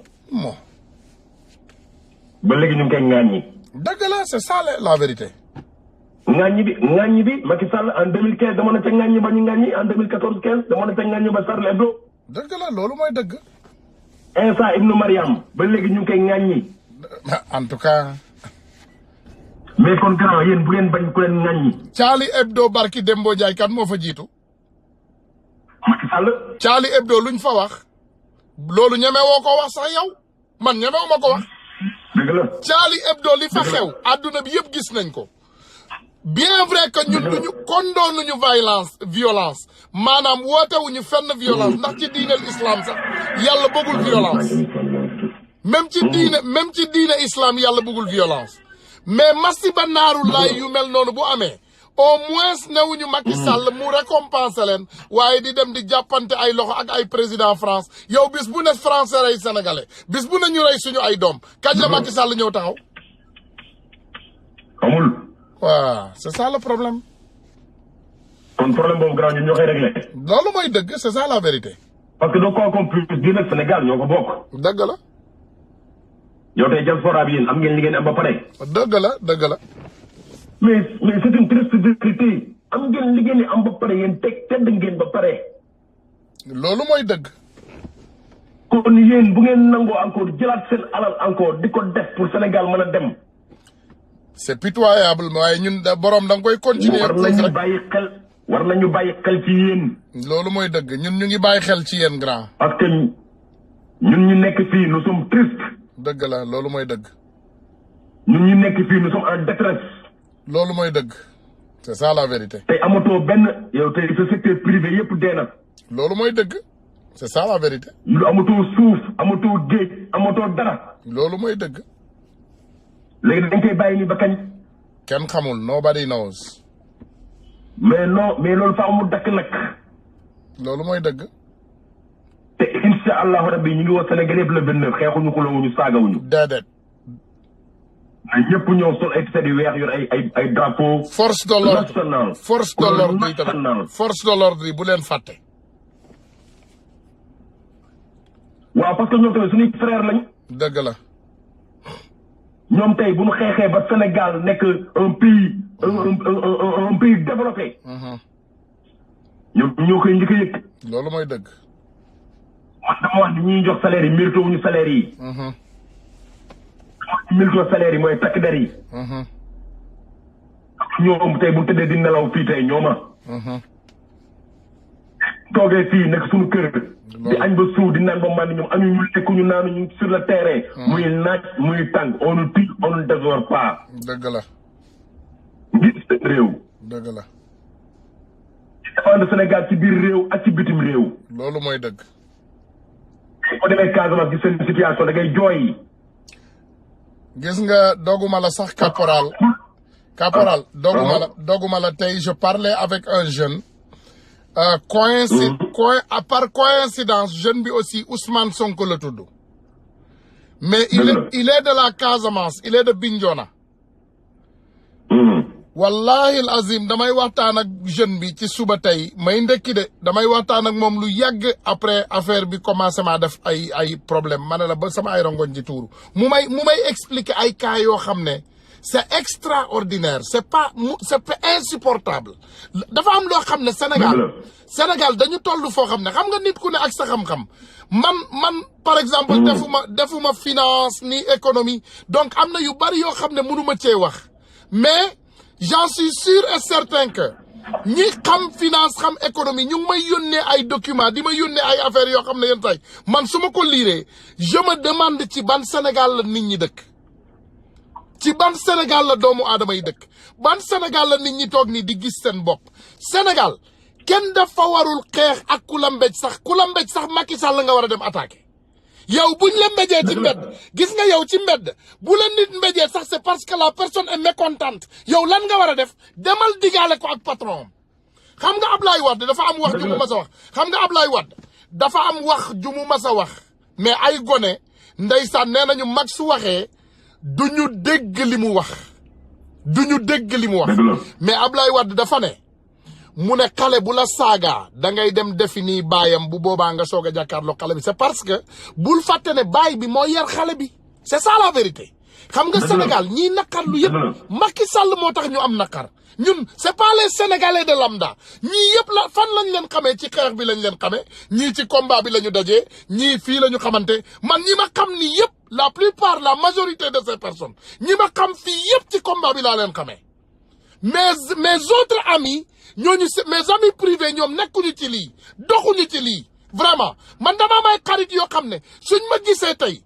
Speaker 1: bon.
Speaker 2: ba léegi ñu ngi koy ŋàññi.
Speaker 1: dëgg la c'est ça la vérité.
Speaker 2: ŋàññi bi Macky Sall en 2015 dama na ca ŋàññi ba ñu ŋàññi en 2014 15 dama na ca ŋàññi ba Charlie Hebdo.
Speaker 1: dëgg la loolu mooy dëgg.
Speaker 2: Insa ibnu Mariam ba léegi ñu ngi koy ŋàññi.
Speaker 1: en tout cas.
Speaker 2: mais kon grand yéen bu ngeen bañ ku leen ŋàññi.
Speaker 1: Charlie Hebdo barki Dembo Ndiaye kan moo fa jiitu.
Speaker 2: Macky Sall.
Speaker 1: Charlie Hebdo luñ fa wax. loolu ñeme woo ko wax sax yow man ñemewu ma ko wax.
Speaker 2: dëgg la.
Speaker 1: Charlie Hebdo li fa xew. adduna bi yëpp gis nañ ko. bien vrai que ñun duñu condoonuñu violence maanaam wootewuñu fenn violence ndax ci diineel islam sax yàlla bëggul violence même ci diine islam yàlla bëggul violence mais masiba naaru laay yu mel noonu bu amee au moins newuñu Macky Sall mu récompenser leen waaye di dem di jàppante ay loxo ak ay président France yow bis bu ne français rey sénégalais bis bu ne ñu rey suñu ay doom kañ la Macky Sall ñëw taxaw
Speaker 2: amul.
Speaker 1: waaw c'est ça le problème.
Speaker 2: kon problème boobu grand ñun ñoo koy réglé.
Speaker 1: loolu mooy dëgg c'est ça la vérité.
Speaker 2: parce que donc quoi qu'on puisse dire nag Sénégal ñoo ko bokk.
Speaker 1: dëgg la.
Speaker 2: yow tey diaspora bi yéen am ngeen li ngeen am ba pare.
Speaker 1: dëgg la dëgg la.
Speaker 2: mais c'est une triste vérité am ngeen li ngeen am ba pare yéen tedd ngeen ba pare.
Speaker 1: loolu mooy dëgg.
Speaker 2: kon yéen bu ngeen nangoo encore jëlaat seen alal encore di ko def pour Sénégal mën a dem.
Speaker 1: c'est pitoyable waaye ñun borom da nga koy continuer.
Speaker 2: war nañu bàyyi xel ci yéen.
Speaker 1: loolu mooy dëgg ñun ñu ngi bàyyi xel ci yéen grand.
Speaker 2: parce que ñun ñu nekk fii nous sommes tristes.
Speaker 1: dëgg la loolu mooy dëgg.
Speaker 2: ñun ñu nekk fii nous sommes en détresse.
Speaker 1: loolu mooy dëgg. c'est ça la vérité.
Speaker 2: tey amatoo benn yow tey sa secteur privé yépp dee na.
Speaker 1: loolu mooy dëgg. c'est ça la vérité.
Speaker 2: lu amatoo suuf amatoo géej amatoo dara.
Speaker 1: loolu mooy dëgg.
Speaker 2: léegi dañ koy bàyyi ni ba kañ.
Speaker 1: kenn xamul nobody knows.
Speaker 2: mais non mais loolu fa amul dakk nag.
Speaker 1: loolu mooy dëgg.
Speaker 2: te incha allahu rabbi ñu ngi woo Sénégal yëpp le 29 xeexuñu ko lawuñu saagawuñu.
Speaker 1: déedéet.
Speaker 2: mais ñëpp ñëw sol ay t-shirt yu weex yor ay drapeau.
Speaker 1: force de l'ordre
Speaker 2: national.
Speaker 1: force de l'ordre yi tamit force de l'ordre yi bu leen fàtte.
Speaker 2: waaw parce que ñoom tamit suñuy frère lañ.
Speaker 1: dëgg la.
Speaker 2: ñoom tey bu ñu xeexee ba Sénégal nekk un pays développé. ñoom ñoo koy njëkk a yëg.
Speaker 1: loolu mooy dëgg.
Speaker 2: man dama wax ni ñuy jox salaire yi mérito wuñu salaire yi. mérito salaire yi mooy takk der yi. ñoom tey bu tëddee di nelaw fii tey ñooma. toogee fii nekk suñu kër. di añ ba suuf di naan ba man ñoom añu ñu lekkuñu naanu ñu sur le terrain. muy naaj muy tàng on ne tue on ne dévore pas.
Speaker 1: dëgg la.
Speaker 2: ngir seen réew.
Speaker 1: dëgg la.
Speaker 2: défendre Sénégal ci biir réew ak ci bitim réew.
Speaker 1: loolu mooy dëgg.
Speaker 2: boo demee Casamance gis seen situation da ngay jooy.
Speaker 1: gis nga doguma la sax caporal. caporal doguma la tey je parlais avec un jeune. par coïncidence jeune bi aussi Ousmane Sonko la tudd. mais il est de la Casamance il est de Bignona. wallahi al azim damay waxtaan ak jeune bi ci suba tey may ndekki de damay waxtaan ak moom lu yàgg après affaire bi commencé maa def ay problème ma ne la ba sama ay rongoñ ci tuuru mu may expliquer ay cas yoo xam ne c'est extraordinaire c'est insupportable dafa am loo xam ne Sénégal dañu toll foo xam ne xam nga nit ku ne ak sa xam-xam man par exemple defuma finance ni économie donc am na yu bari yoo xam ne mënuma cee wax mais j'en suis sûr et certain que ñi xam finance xam économie ñu ngi may yónnee ay documents di ma yónnee ay affaires yoo xam ne yéen tey man su ma ko liiree je me demande ci ban Sénégal la nit ñi dëkk ci ban Sénégal la doomu aadama yi dëkk ban Sénégal la nit ñi toog nii di gis seen bopp Sénégal kenn dafa warul xeex ak ku la mbéj sax Macky Sall nga war a dem attaquer yow buñ la mbéjee ci mbedd gis nga yow ci mbedd bu la nit mbéjee sax c'est parce que la personne est mécontente yow lan nga war a def demal digaale ko ak patron xam nga Ablaye Wade dafa am wax ju mu mas a wax xam nga Ablaye Wade dafa am wax ju mu mas a wax mais ay gone ndeysaan nee nañu mag su waxee duñu dégg li mu wax mais Ablaye Wade dafa ne mu ne xale bu la saaga da ngay dem defi nii baayam bu boobaa nga soog a jàkkaarloo xale bi c'est parce que bul fàtte ne baay bi moo yar xale bi c'est ça la vérité xam nga Sénégal ñiy naqar lu yëpp Macky Sall moo tax ñu am naqar ñun c'est pas les Sénégalais de lambda ñii yëpp la fan lañ leen xamee ci xeex bi lañ leen xamee ñii ci combat bi la ñu dajee ñii fii la ñu xamante man ñi ma xam ni yëpp la plupart la majorité de ces personnes ñi ma xam fii yëpp ci combat bi laa leen xamee mes autres amis ñooñu mes amis privés ñoom nekkuñu ci lii doxuñu ci lii vraiment man damaa may xarit yoo xam ne suñ ma gisee tey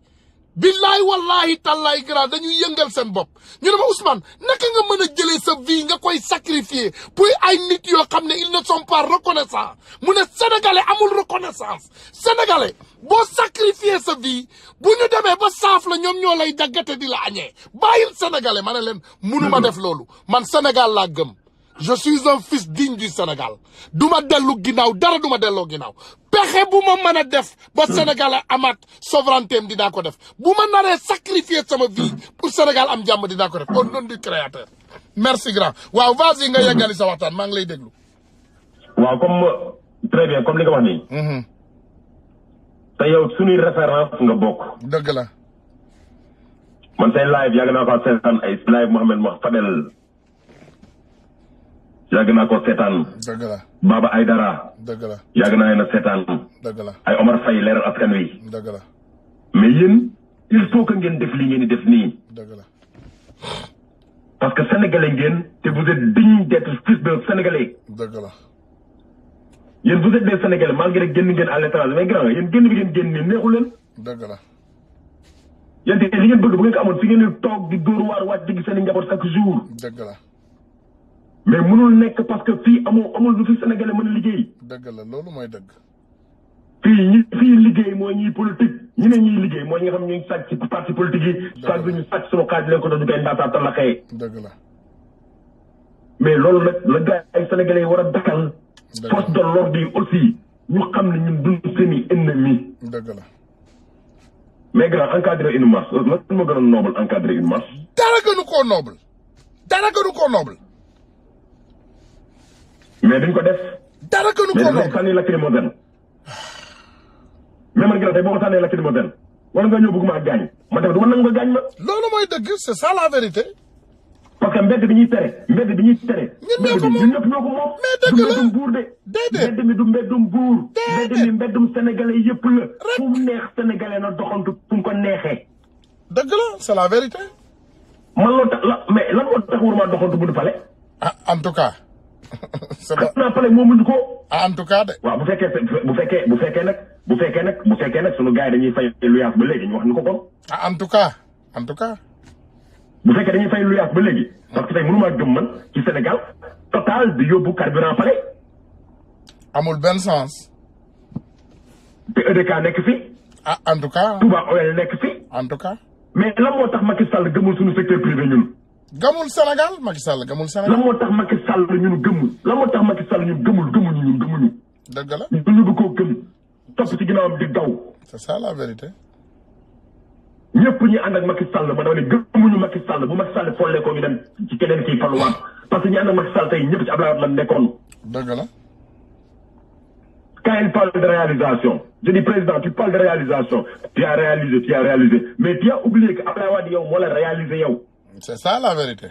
Speaker 1: billaay wallahi tallaay grand dañuy yëngal seen bopp ñu ne ma Ousmane naka nga mën a jëlee sa vie nga koy sacrifier pour ay nit yoo xam ne ils ne sont pas reconnaissants mu ne sénégalais amul reconnaissance sénégalais boo sacrifier sa vie bu ñu demee ba saaf la ñoom ñoo lay daggate di la añee bàyyil sénégalais ma ne leen munuma def loolu man Sénégal laa gëm je suis un fils digne du Sénégal duma dellu ginnaaw dara duma delloo ginnaaw pexe bu ma mën a def ba Sénégal amaat souveraineté am dinaa ko def bu ma naree sacrifier sama vie pour Sénégal am jàmm dinaa ko def au nom du créateur merci grand waaw vas-y nga yeggali sa waxtaan maa ngi lay déglu.
Speaker 2: waaw comme très bien comme li nga wax nii. te yow suñuy référence nga bokk.
Speaker 1: dëgg la.
Speaker 2: man say live yàgg naa ko seetaan ay live Mohamed Fadel yàgg naa ko seetaan.
Speaker 1: dëgg la.
Speaker 2: Baba Aydara.
Speaker 1: dëgg la.
Speaker 2: yàgg naa leen a seetaan.
Speaker 1: dëgg la.
Speaker 2: ay Omar Faye leeral askan wi.
Speaker 1: dëgg la.
Speaker 2: mais yéen il faut que ngeen def li ngeen di def nii.
Speaker 1: dëgg la.
Speaker 2: parce que sénégalais ngeen te vous êtes digne d'être fils de sénégalais.
Speaker 1: dëgg la.
Speaker 2: yéen vous êtes des sénégalais malgré génn ngeen à l'étranger mais grand yéen génn bi ngeen génn nii neexu leen.
Speaker 1: dëgg la.
Speaker 2: yéen te li ngeen bëgg bu ngeen ko amoon fi ngeen di toog di dóor waar wàcc di gis seen i njaboot chaque jour.
Speaker 1: dëgg la.
Speaker 2: mais mënul nekk parce que fii amul lu fi sénégalais mën a liggéey.
Speaker 1: dëgg la loolu mooy dëgg.
Speaker 2: fii liggéey mooy ñuy politique ñi ne ñuy liggéey mooy ñi nga xam ñuy sàcc ci parti politique yi. sàcc ñu sàcc sunu xaaj leen ko doon ñu koy ndaataatal la xëy.
Speaker 1: dëgg la.
Speaker 2: mais loolu nag la gars ay sénégalais yi war a dakkal. force de l'ordre yi aussi ñu xam ne ñun duñ seeni ennemi.
Speaker 1: dëgg la.
Speaker 2: mais grand encadrer une marche lan moo gën a noble encadrer une marche.
Speaker 1: dara gënu koo noble. dara gënu koo noble.
Speaker 2: mais duñ ko def.
Speaker 1: dara gënu koo noble
Speaker 2: mais sànni lacrymogène. mais man grand tey boo ko sànnee lacrymogène wala nga ñëw bëgg maa gaañ ma def du ma nangu nga gaañ ma.
Speaker 1: loolu mooy dëgg c'est ça la vérité.
Speaker 2: parce que mbedd bi ñuy tere.
Speaker 1: ñun ñoo ko moom
Speaker 2: ñun ñëpp ñoo ko moom.
Speaker 1: mais dëgg la
Speaker 2: du mbeddum buur de.
Speaker 1: déedéet
Speaker 2: mbedd mi du mbeddum buur.
Speaker 1: déedéet
Speaker 2: mbedd mi mbeddum sénégalais yëpp la. fu mu neex sénégalais na doxantu fu mu ko neexee.
Speaker 1: dëgg la c'est la vérité.
Speaker 2: man loo tax mais lan moo tax waruma doxantu bu du pale.
Speaker 1: ah en tout cas. c'est bon
Speaker 2: xam naa pale moo mujj ko.
Speaker 1: ah en tout cas de.
Speaker 2: waaw bu fekkee nag sunu gars yi dañuy fay luyaas ba léegi ñu wax ñu ko kon.
Speaker 1: ah en tout cas.
Speaker 2: bu fekkee dañuy fay luyaas ba léegi. parce que tey mënumaa gëm man ci Sénégal total di yóbbu carburant pale.
Speaker 1: amul benn sens.
Speaker 2: te EDK nekk fi.
Speaker 1: ah en tout cas.
Speaker 2: Touba Oil nekk fi.
Speaker 1: en tout cas.
Speaker 2: mais lan moo tax Macky Sall gëmul suñu secteur privé ñun.
Speaker 1: gamul Sénégal Macky Sall gamul Sénégal.
Speaker 2: lan moo tax Macky Sall ñun gëmul. lan moo tax Macky Sall ñun gëmuñu.
Speaker 1: dëgg la.
Speaker 2: ñu bëgg koo gëm topp ci ginnaawam di daw.
Speaker 1: c'est ça la vérité.
Speaker 2: ñëpp ñi ànd ak Macky Sall ma dama ne gëmuñu Macky Sall bu Macky Sall follee ko ñu dem ci keneen kii faluwaat parce que ñi ànd ak Macky Sall tey ñëpp ci Abdoulaye Wade la nekkoon.
Speaker 1: dëgg la.
Speaker 2: Quand il parle de réalisation je dis président tu parles de réalisation tu as réalisé mais tu as oublié que Abdoulaye Wade yow moo la réalisé yow.
Speaker 1: c'est ça la vérité.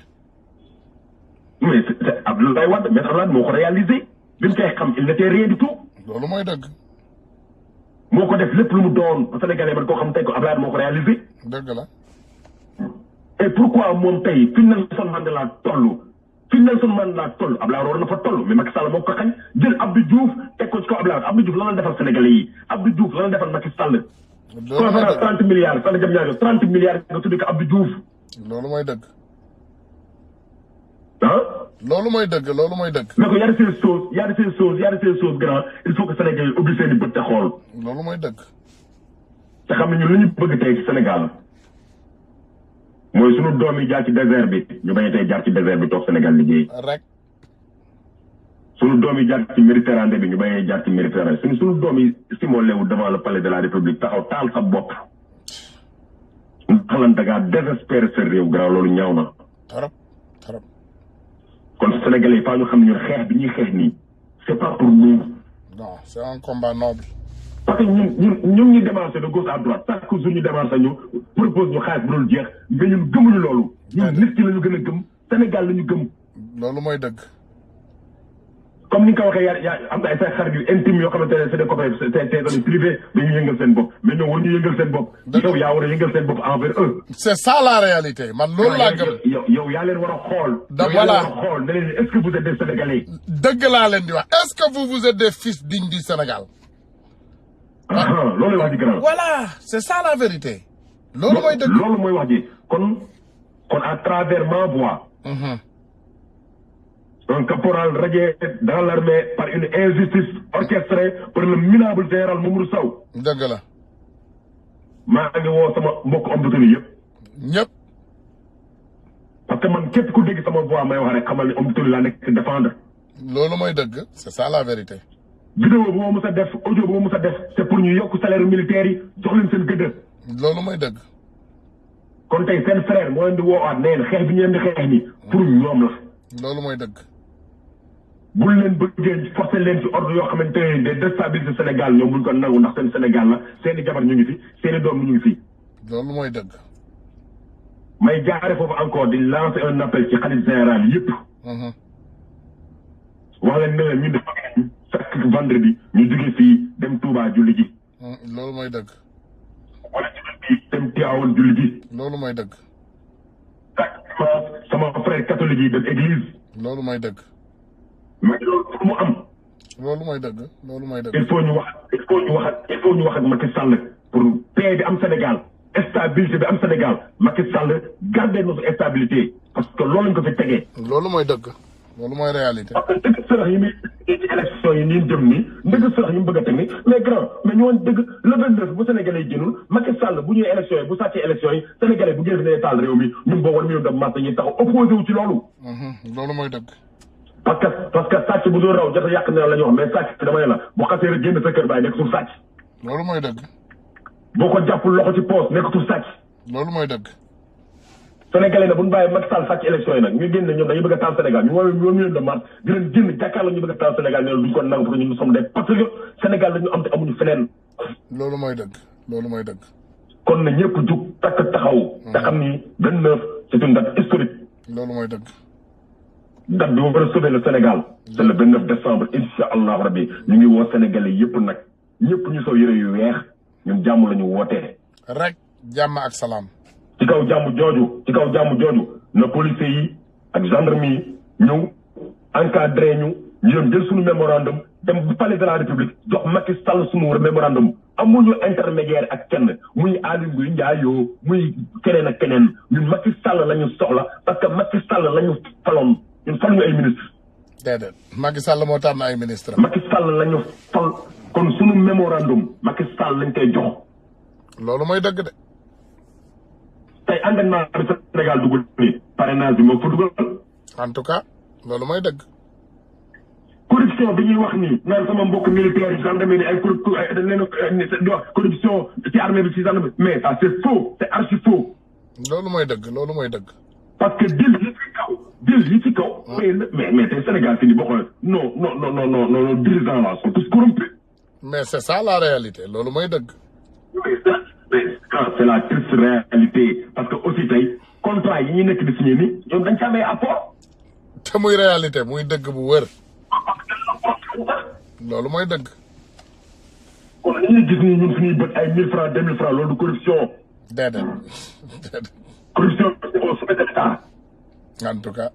Speaker 2: mais c'est Abdoulaye Wade mais Abdoulaye Wade moo ko réalisé bi mu koy xam il n'était rien du tout.
Speaker 1: loolu mooy dëgg.
Speaker 2: moo ko def lépp lu mu doon Sénégalais man koo xam tey ko Abdoulaye Wade moo ko réalisé.
Speaker 1: dëgg la.
Speaker 2: et pourquoi moom tey fi Nelson Mandela toll Abdoulaye Wade war na fa toll mais Macky Sall moo ko xañ jël Abdou Diouf teg ko ci kaw Abdoulaye Wade Abdou Diouf lan la defal Sénégalais yi Abdou Diouf lan la defal Macky Sall. conférence 30 milliards fan jëm ñaar 30 milliards nga tuddi ko Abdou Diouf.
Speaker 1: loolu mooy dëgg.
Speaker 2: ah.
Speaker 1: loolu mooy dëgg.
Speaker 2: mais ko y a de ces choses grand il faut que Sénégal yi ubbi seen i bët te xool.
Speaker 1: loolu mooy dëgg.
Speaker 2: te xam ne ñun li ñu bëgg tey ci Sénégal mooy sunu doom yi jaar ci désert bi ñu bañ a tey jaar ci désert bi toog Sénégal liggéey.
Speaker 1: rek.
Speaker 2: sunu doom yi jaar ci Méditerranée bi ñu bañ a jaar ci Méditerranée sunu doom yi simolé wu devant le palais de la République taxaw taal sa bopp. ndax lan da ngaa désespéré sa réew grand loolu ñaaw na.
Speaker 1: trop.
Speaker 2: kon Sénégalais yi faa ñu xam ne ñun xeex bi ñuy xeex nii c'est pas pour nous.
Speaker 1: non c'est un combat noble.
Speaker 2: parce que ñun ñu démarché de gauche à droite chaque jour ñu démarché ñu propose ñu xaalis bu dul jeex mais ñun gëmuñu loolu. ñun nit ki la ñu gën a gëm Sénégal la ñu gëm.
Speaker 1: loolu mooy dëgg.
Speaker 2: comme ni nga ko waxee yaa am na ay say xarit yu intime yoo xamante ne c'est des copains c'est des privés dañuy yëngal seen bopp mais ñoom war ñu yëngal seen bopp. yow yaa war a yëngal seen bopp envers eux.
Speaker 1: c'est ça la réalité man loolu laa gëm.
Speaker 2: yow yaa leen war a xool.
Speaker 1: voilà
Speaker 2: xool ne leen est-ce que vous êtes des Sénégalais.
Speaker 1: dëgg laa leen di wax est-ce que vous êtes des fils dignes du Sénégal.
Speaker 2: loolu la wax ji grand.
Speaker 1: voilà c'est ça la vérité. loolu mooy dëgg.
Speaker 2: loolu mooy wax ji kon à travers ma voix. un caporal radié dans l'armée par une injustice orchestrée par le minable général Mamadou Sow.
Speaker 1: dëgg la.
Speaker 2: maa ngi woo sama mbokk homme de tenue yëpp.
Speaker 1: ñëpp.
Speaker 2: parce que man képp ku dégg sama voix may wax rek xamal ne homme politique laa nekk défendre.
Speaker 1: loolu mooy dëgg c'est ça la vérité.
Speaker 2: vidéo bu ma mës a def audio bu ma mës a def c'est pour ñu yokk salaire militaire yi jox leen seen gëdd.
Speaker 1: loolu mooy dëgg.
Speaker 2: kon tey seen frère moo leen di woowaat nee na xeex bi ñu leen di xeex nii pour ñoom la.
Speaker 1: loolu mooy dëgg.
Speaker 2: bul leen bëggee forcer leen ci ordre yoo xamante ne de déstabiliser Sénégal ñoom buñ ko nangu ndax seen Sénégal la seen i jabar ñu ngi fi seen i doom ñu ngi fi.
Speaker 1: loolu mooy dëgg.
Speaker 2: may jaare foofu encore di lancer un appel ci xalif général yëpp. wax leen ne leen ñun dafa chaque vendredi ñu jóge fii dem Touba julli ji.
Speaker 1: loolu mooy dëgg.
Speaker 2: wala ci dem Tivaouane julli ji.
Speaker 1: loolu mooy dëgg.
Speaker 2: sama frère catholique yi dem église.
Speaker 1: loolu mooy dëgg.
Speaker 2: mais loolu pour mu am.
Speaker 1: loolu mooy dëgg. loolu mooy dëgg.
Speaker 2: il faut ñu wax ak Macky Sall pour paix bi am Sénégal stabilité bi am Sénégal Macky Sall garder notre stabilité parce que loolu lañ ko fi tegee.
Speaker 1: loolu mooy dëgg. loolu mooy réalité.
Speaker 2: parce que dëgg sërëx yi muy ci élection yi nii jëm nii dëgg sërëx yi mu bëgg a teg nii mais grand mais ñu woon dëgg le 29 bu Sénégalais yi génnul Macky Sall bu ñëwee élection yi bu sàccee élection yi Sénégalais bu génn ne taal réew mi ñun boo war million de mars ñi taxaw opposé wu ci loolu.
Speaker 1: loolu mooy dëgg.
Speaker 2: parce que sàcc bu dul raw jot a yàq ne la ñu wax mais sàcc dama ne la bu xasee rek génn sa kër baay nekkatul sàcc.
Speaker 1: loolu mooy dëgg.
Speaker 2: boo ko jàppul loxo ci poos nekkatul sàcc.
Speaker 1: loolu mooy dëgg.
Speaker 2: Sénégalais nag bu ñu bàyyi Macky Sall sàcc élection yi nag ñu génn ñoom dañuy bëgg a taal Sénégal ñu woowee million de mars di leen génn jàkkaarloo ñu bëgg a taal Sénégal ne duñ ko nangu parce que ñun sommes des patriotes Sénégal lañu am te amuñu feneen.
Speaker 1: loolu mooy dëgg. loolu mooy dëgg.
Speaker 2: kon na ñëpp jug takk taxaw. te xam ni 29 c'est une date historique.
Speaker 1: loolu mooy dëgg.
Speaker 2: date bi war a sauver le Sénégal. c'est le 29 décembre incha allah rabbi ñu ngi woo Sénégalais yëpp nag ñëpp ñu sol yëre yu weex ñun jàmm la ñu wootee.
Speaker 1: rek jàmm ak salaam.
Speaker 2: ci kaw jàmm jooju na policiers yi ak gendarme yi ñëw encadré ñu dem jël suñu mémorandum dem palais de la république jox Macky Sall suñu mémorandum amuñu intermédiaire ak kenn muy Aly Ngouille Ndiaye muy keneen ak keneen ñun Macky Sall la ñu soxla parce que Macky Sall la ñu faloon ñun fal ñu ay ministre.
Speaker 1: déedéet Macky Sall moo tànn ay ministre.
Speaker 2: Macky Sall la ñu fal kon suñu mémorandum Macky Sall lañ koy jox.
Speaker 1: loolu mooy dëgg de.
Speaker 2: tey engagement bi Sénégal dugal nii parrainage bi moo fa dugal.
Speaker 1: en tout cas loolu mooy dëgg.
Speaker 2: corruption bi ñuy wax nii naan sama mbokk militaire yi gendarmerie ay dañ leen di wax corruption ci armée bi ci gendarmerie mais ça c'est faux c'est archi faux.
Speaker 1: loolu mooy dëgg loolu mooy dëgg.
Speaker 2: parce que dil yi ci kaw. mais tey Sénégal fii nii boo xoolee non dirigeants là sont tous corrompus.
Speaker 1: mais c'est ça la réalité loolu mooy dëgg.
Speaker 2: mais c'est la triste réalité parce que aussi tey contrat yi ñuy nekk di signé nii ñoom dañ ci amee apport.
Speaker 1: te muy réalité muy dëgg bu wër. loolu mooy dëgg.
Speaker 2: kon li ñuy gis nii ñun suñuy bët ay 1000 francs 2000 francs loolu du corruption.
Speaker 1: déedéet.
Speaker 2: corruption au sommet de l'État.
Speaker 1: en tout cas.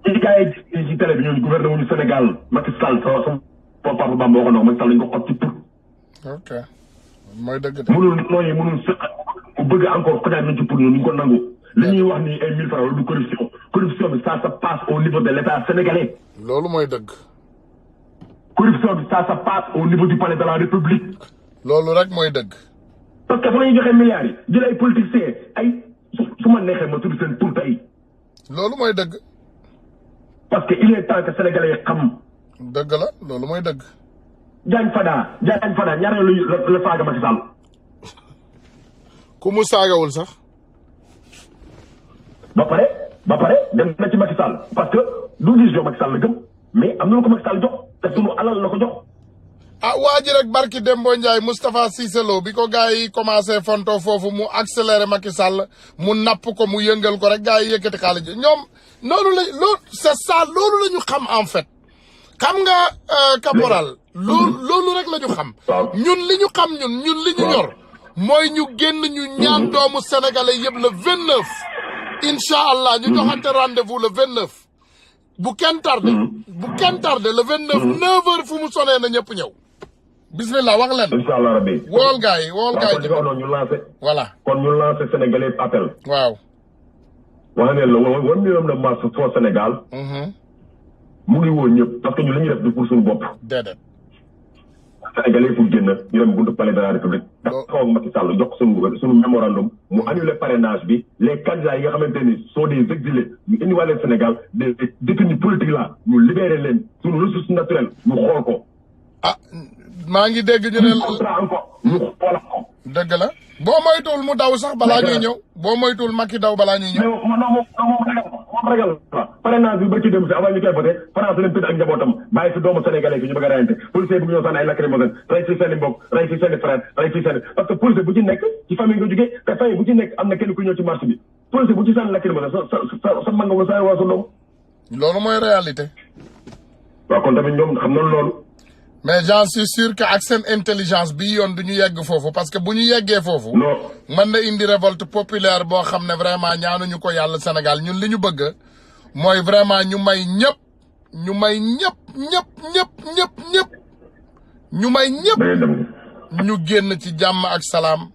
Speaker 2: ci gars yi gis ci télé bi ñun gouvernement du Sénégal Macky Sall sama papa Bamba waxoon na Macky Sall lañ ko xot ci pour.
Speaker 1: ok mooy dëgg de.
Speaker 2: mënul sëq mu bëgg encore ko nañ ci pour ñu ko nangu. li ñuy wax ni ay 1000 francs loolu du corruption. corruption bi ça se passe au niveau de l'État sénégalais.
Speaker 1: loolu mooy dëgg.
Speaker 2: corruption bi ça se passe au niveau du palais de la République.
Speaker 1: loolu rek mooy dëgg.
Speaker 2: parce que fa la ñuy joxe milliards yi jël ay politiciens ay su ma neexee ma tudd seen tur tey.
Speaker 1: loolu mooy dëgg.
Speaker 2: parce que il est temps que sénégalais yi xam.
Speaker 1: dëgg la loolu mooy dëgg.
Speaker 2: Diagne Fada ñaareel la saaga Macky Sall.
Speaker 1: ku mu saagawul sax.
Speaker 2: ba pare dem na ci Macky Sall parce que du vision Macky Sall la gëm mais am na lu ko Macky Sall jox te sunu alal la ko jox.
Speaker 1: ah waa ji rek barki Dembo Ndiaye Moustapha Cissé Lo bi ko gars yi commencé fonto foofu mu accéléré Macky Sall mu napp ko mu yëngal ko rek gars yi yëkkati xaalis ji ñoom noonu la loolu c'est ça loolu la ñu xam en fait. xam nga caporal loolu rek la ñu xam. ñun li ñu xam ñun li ñu ñor. mooy ñu génn ñu ñaan doomu sénégalais yëpp le 29. incha allah ñu joxante rendez-vous le 29. bu kenn tardé le 29 9h fu mu sonee na ñëpp ñëw. bismillah wax leen.
Speaker 2: incha allah rabbi.
Speaker 1: wool gars yi
Speaker 2: ñu lancé.
Speaker 1: voilà
Speaker 2: kon ñu lancé sénégalais appel.
Speaker 1: waaw.
Speaker 2: wax ne la 1 million de mars foo Sénégal. mu ngi woo ñëpp parce que ñu li ñuy def du pour suñu bopp.
Speaker 1: déedéet.
Speaker 2: Sénégalais pour génn ñu dem buntu palais de la République. dafa xaw ak Macky Sall jox suñu mémorandum mu annulé parrainage bi les candidats yi nga xamante ni sont des exilés ñu indiwaale Sénégal des détenus politiques là ñu libéré leen suñu ressource naturelle ñu xool ko.
Speaker 1: ah maa ngi dégg ñu ne
Speaker 2: contrat encore ñu xoolal ko.
Speaker 1: dëgg la boo moytuwul mu daw sax balaa ñuy ñëw boo moytuwul Macky daw balaa ñuy ñëw.
Speaker 2: mais moom ragal la parrainage bi ba ci dem si avant ñu koy voté France leen tëdd ak njabootam bàyyi si doomu sénégalais fi ñu bëgg a reyante policier bu ñëw sànni ay lacrymogène rey si seen i mbokk rey si seen i frère rey si seen parce que policier bu ci nekk ci famille nga jógee te famille bu ci nekk am na kenn ku ñëw ci marché bi policier bu ci sànni lacrymogène sa mag nga ko sa waa sa doom.
Speaker 1: loolu mooy réalité.
Speaker 2: waaw kon tamit ñoom xam nañ loolu.
Speaker 1: mais j'en suis sûr que ak seen intelligence bi yoon du ñu yegg foofu parce que bu ñu yeggee foofu.
Speaker 2: non
Speaker 1: mën na indi révolte populaire boo xam ne vraiment ñaanuñu ko yàlla Sénégal ñun li ñu bëgg mooy vraiment ñu may ñëpp ñu may ñëpp ñu may ñëpp ñu génn ci jàmm ak salaam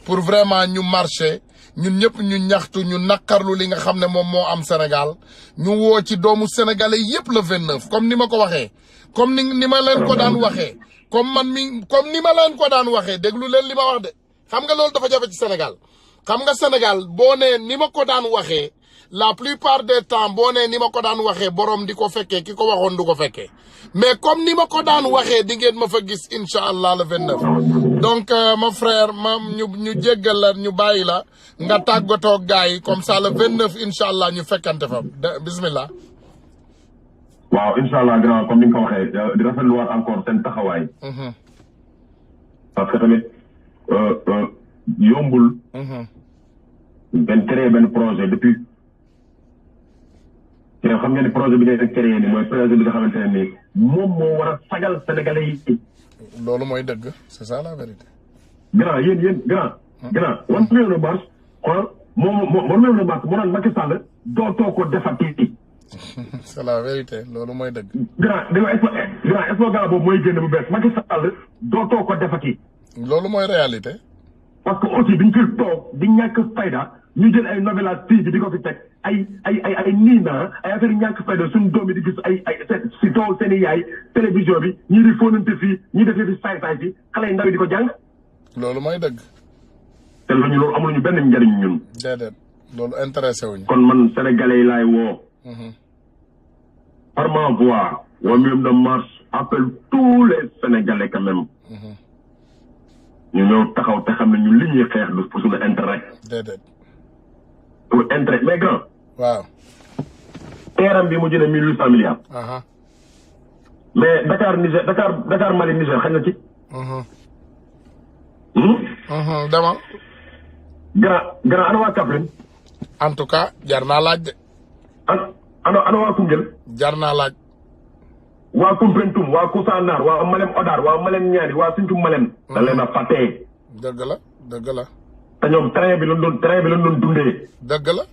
Speaker 1: pour vraiment ñu marché ñun ñëpp ñu ñaxtu ñu naqarlu li nga xam ne moom moo am Sénégal ñu woo ci doomu sénégalais yëpp le 29 comme ni ma ko waxee comme ni ma leen ko daan waxee comme ni ma leen ko daan waxee déglu leen li ma wax de xam nga loolu dafa jafe ci Sénégal xam nga Sénégal boo nee ni ma ko daan waxee la plupart des temps boo nee ni ma ko daan waxee borom di ko fekkee ki ko waxoon du ko fekkee mais comme ni ma ko daan waxee di ngeen ma fa gis incha allah le 29. donc ma frère ñu jéggal la ñu bàyyi la nga tàggatoo gars yi comme ça le 29 incha allah ñu fekkante fa bismillah.
Speaker 2: waaw incha allah grand comme ni nga ko waxee di rafetluwaat encore seen taxawaay. parce que tamit yombul. ngeen créé benn projet depuis. te xam ngeen ni projet bi ngeen créé ni mooy projet bi nga xamante ne nii moom moo war a sagal sénégalais yi.
Speaker 1: loolu mooy dëgg c'est ça la vérité.
Speaker 2: grand yéen grand. grand 1 million de marche xool moo naan Macky Sall dootoo ko defati.
Speaker 1: c'est la vérité loolu mooy dëgg.
Speaker 2: grand slogan boobu mooy génn bu bees Macky Sall dootoo ko defati.
Speaker 1: loolu mooy réalité.
Speaker 2: parce que aussi biñ fi toog di ñàkk fayda ñu jël ay novelas TV bi di ko fi teg ay niina ay affaire ñàkk fayda suñu doom yi di gis ay si tool seen i yaay télévision bi ñii di fóonante fii ñii defee fi saay-saay fii xale yi ndaw yi di ko jàng.
Speaker 1: loolu mooy dëgg.
Speaker 2: te loolu amuluñu benn njariñ ñun.
Speaker 1: déedéet loolu intéressé wuñu.
Speaker 2: kon man sénégalais yi laay woo. par ma voix. waa Millions de Marche appelle tous les sénégalais quand même. ñu ñëw taxaw te xam ne ñun li ñuy xeex du pour suñu intérêt.
Speaker 1: déedéet.
Speaker 2: pour intérêt mais grand.
Speaker 1: waaw.
Speaker 2: teeram bi mu jëlee 1800 milliards. mais Dakar Mali Niger xañ na ci.
Speaker 1: dama.
Speaker 2: grand ana waa Kaffrine.
Speaker 1: en tout cas jar naa laaj de.
Speaker 2: ana waa Koungheul.
Speaker 1: jar naa laaj.
Speaker 2: waa Koumpentoum waa Koussanar waa Malem Odar waa Malem Niani waa Sinthiou Malem. da leen a fàttee.
Speaker 1: dëgg la dëgg la.
Speaker 2: te ñoom train bi lañ doon dundee.
Speaker 1: dëgg la.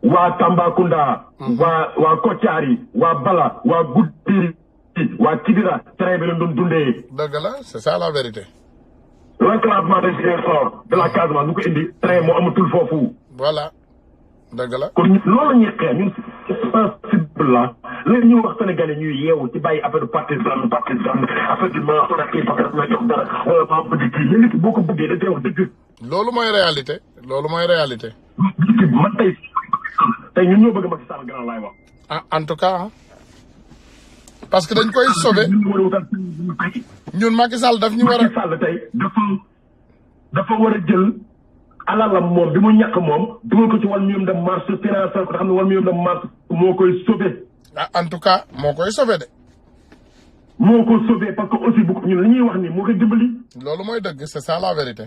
Speaker 2: waa Tambacounda. waa Kotiari waa Bala waa Goudiri waa Kidira train bi lañ doon dundee.
Speaker 1: dëgg la c'est ça la vérité.
Speaker 2: l'enclavement de Ziguinchor de la Casamance ñu ko indi train moo amatul foofu.
Speaker 1: voilà dëgg la.
Speaker 2: kon loolu la ñuy xeex ñun sensible la la ñuy wax Sénégalais ñuy yeewu ci bàyyi affaire partisan affaire du maa xoolal kii parce que ma jox dara maa bëgg kii yéen boo ko bëggee da ngay wax dëgg.
Speaker 1: loolu mooy réalité. loolu mooy réalité.
Speaker 2: man tey ñun ñoo bëgg Macky Sall grand laay wax.
Speaker 1: en tout cas parce que dañ koy sauver ñun Macky Sall daf ñu war a.
Speaker 2: Macky Sall tey dafa war a jël alalam moom bi mu ñàkk moom dugal ko ci wàllu Millions de Marche financé ko xam ne wàllu Millions de Marche moo koy sauver.
Speaker 1: en tout cas moo koy sauver de.
Speaker 2: moo ko sauver parce que aussi bu ñun li ñuy wax nii moo koy dimbali.
Speaker 1: loolu mooy dëgg c'est ça la vérité.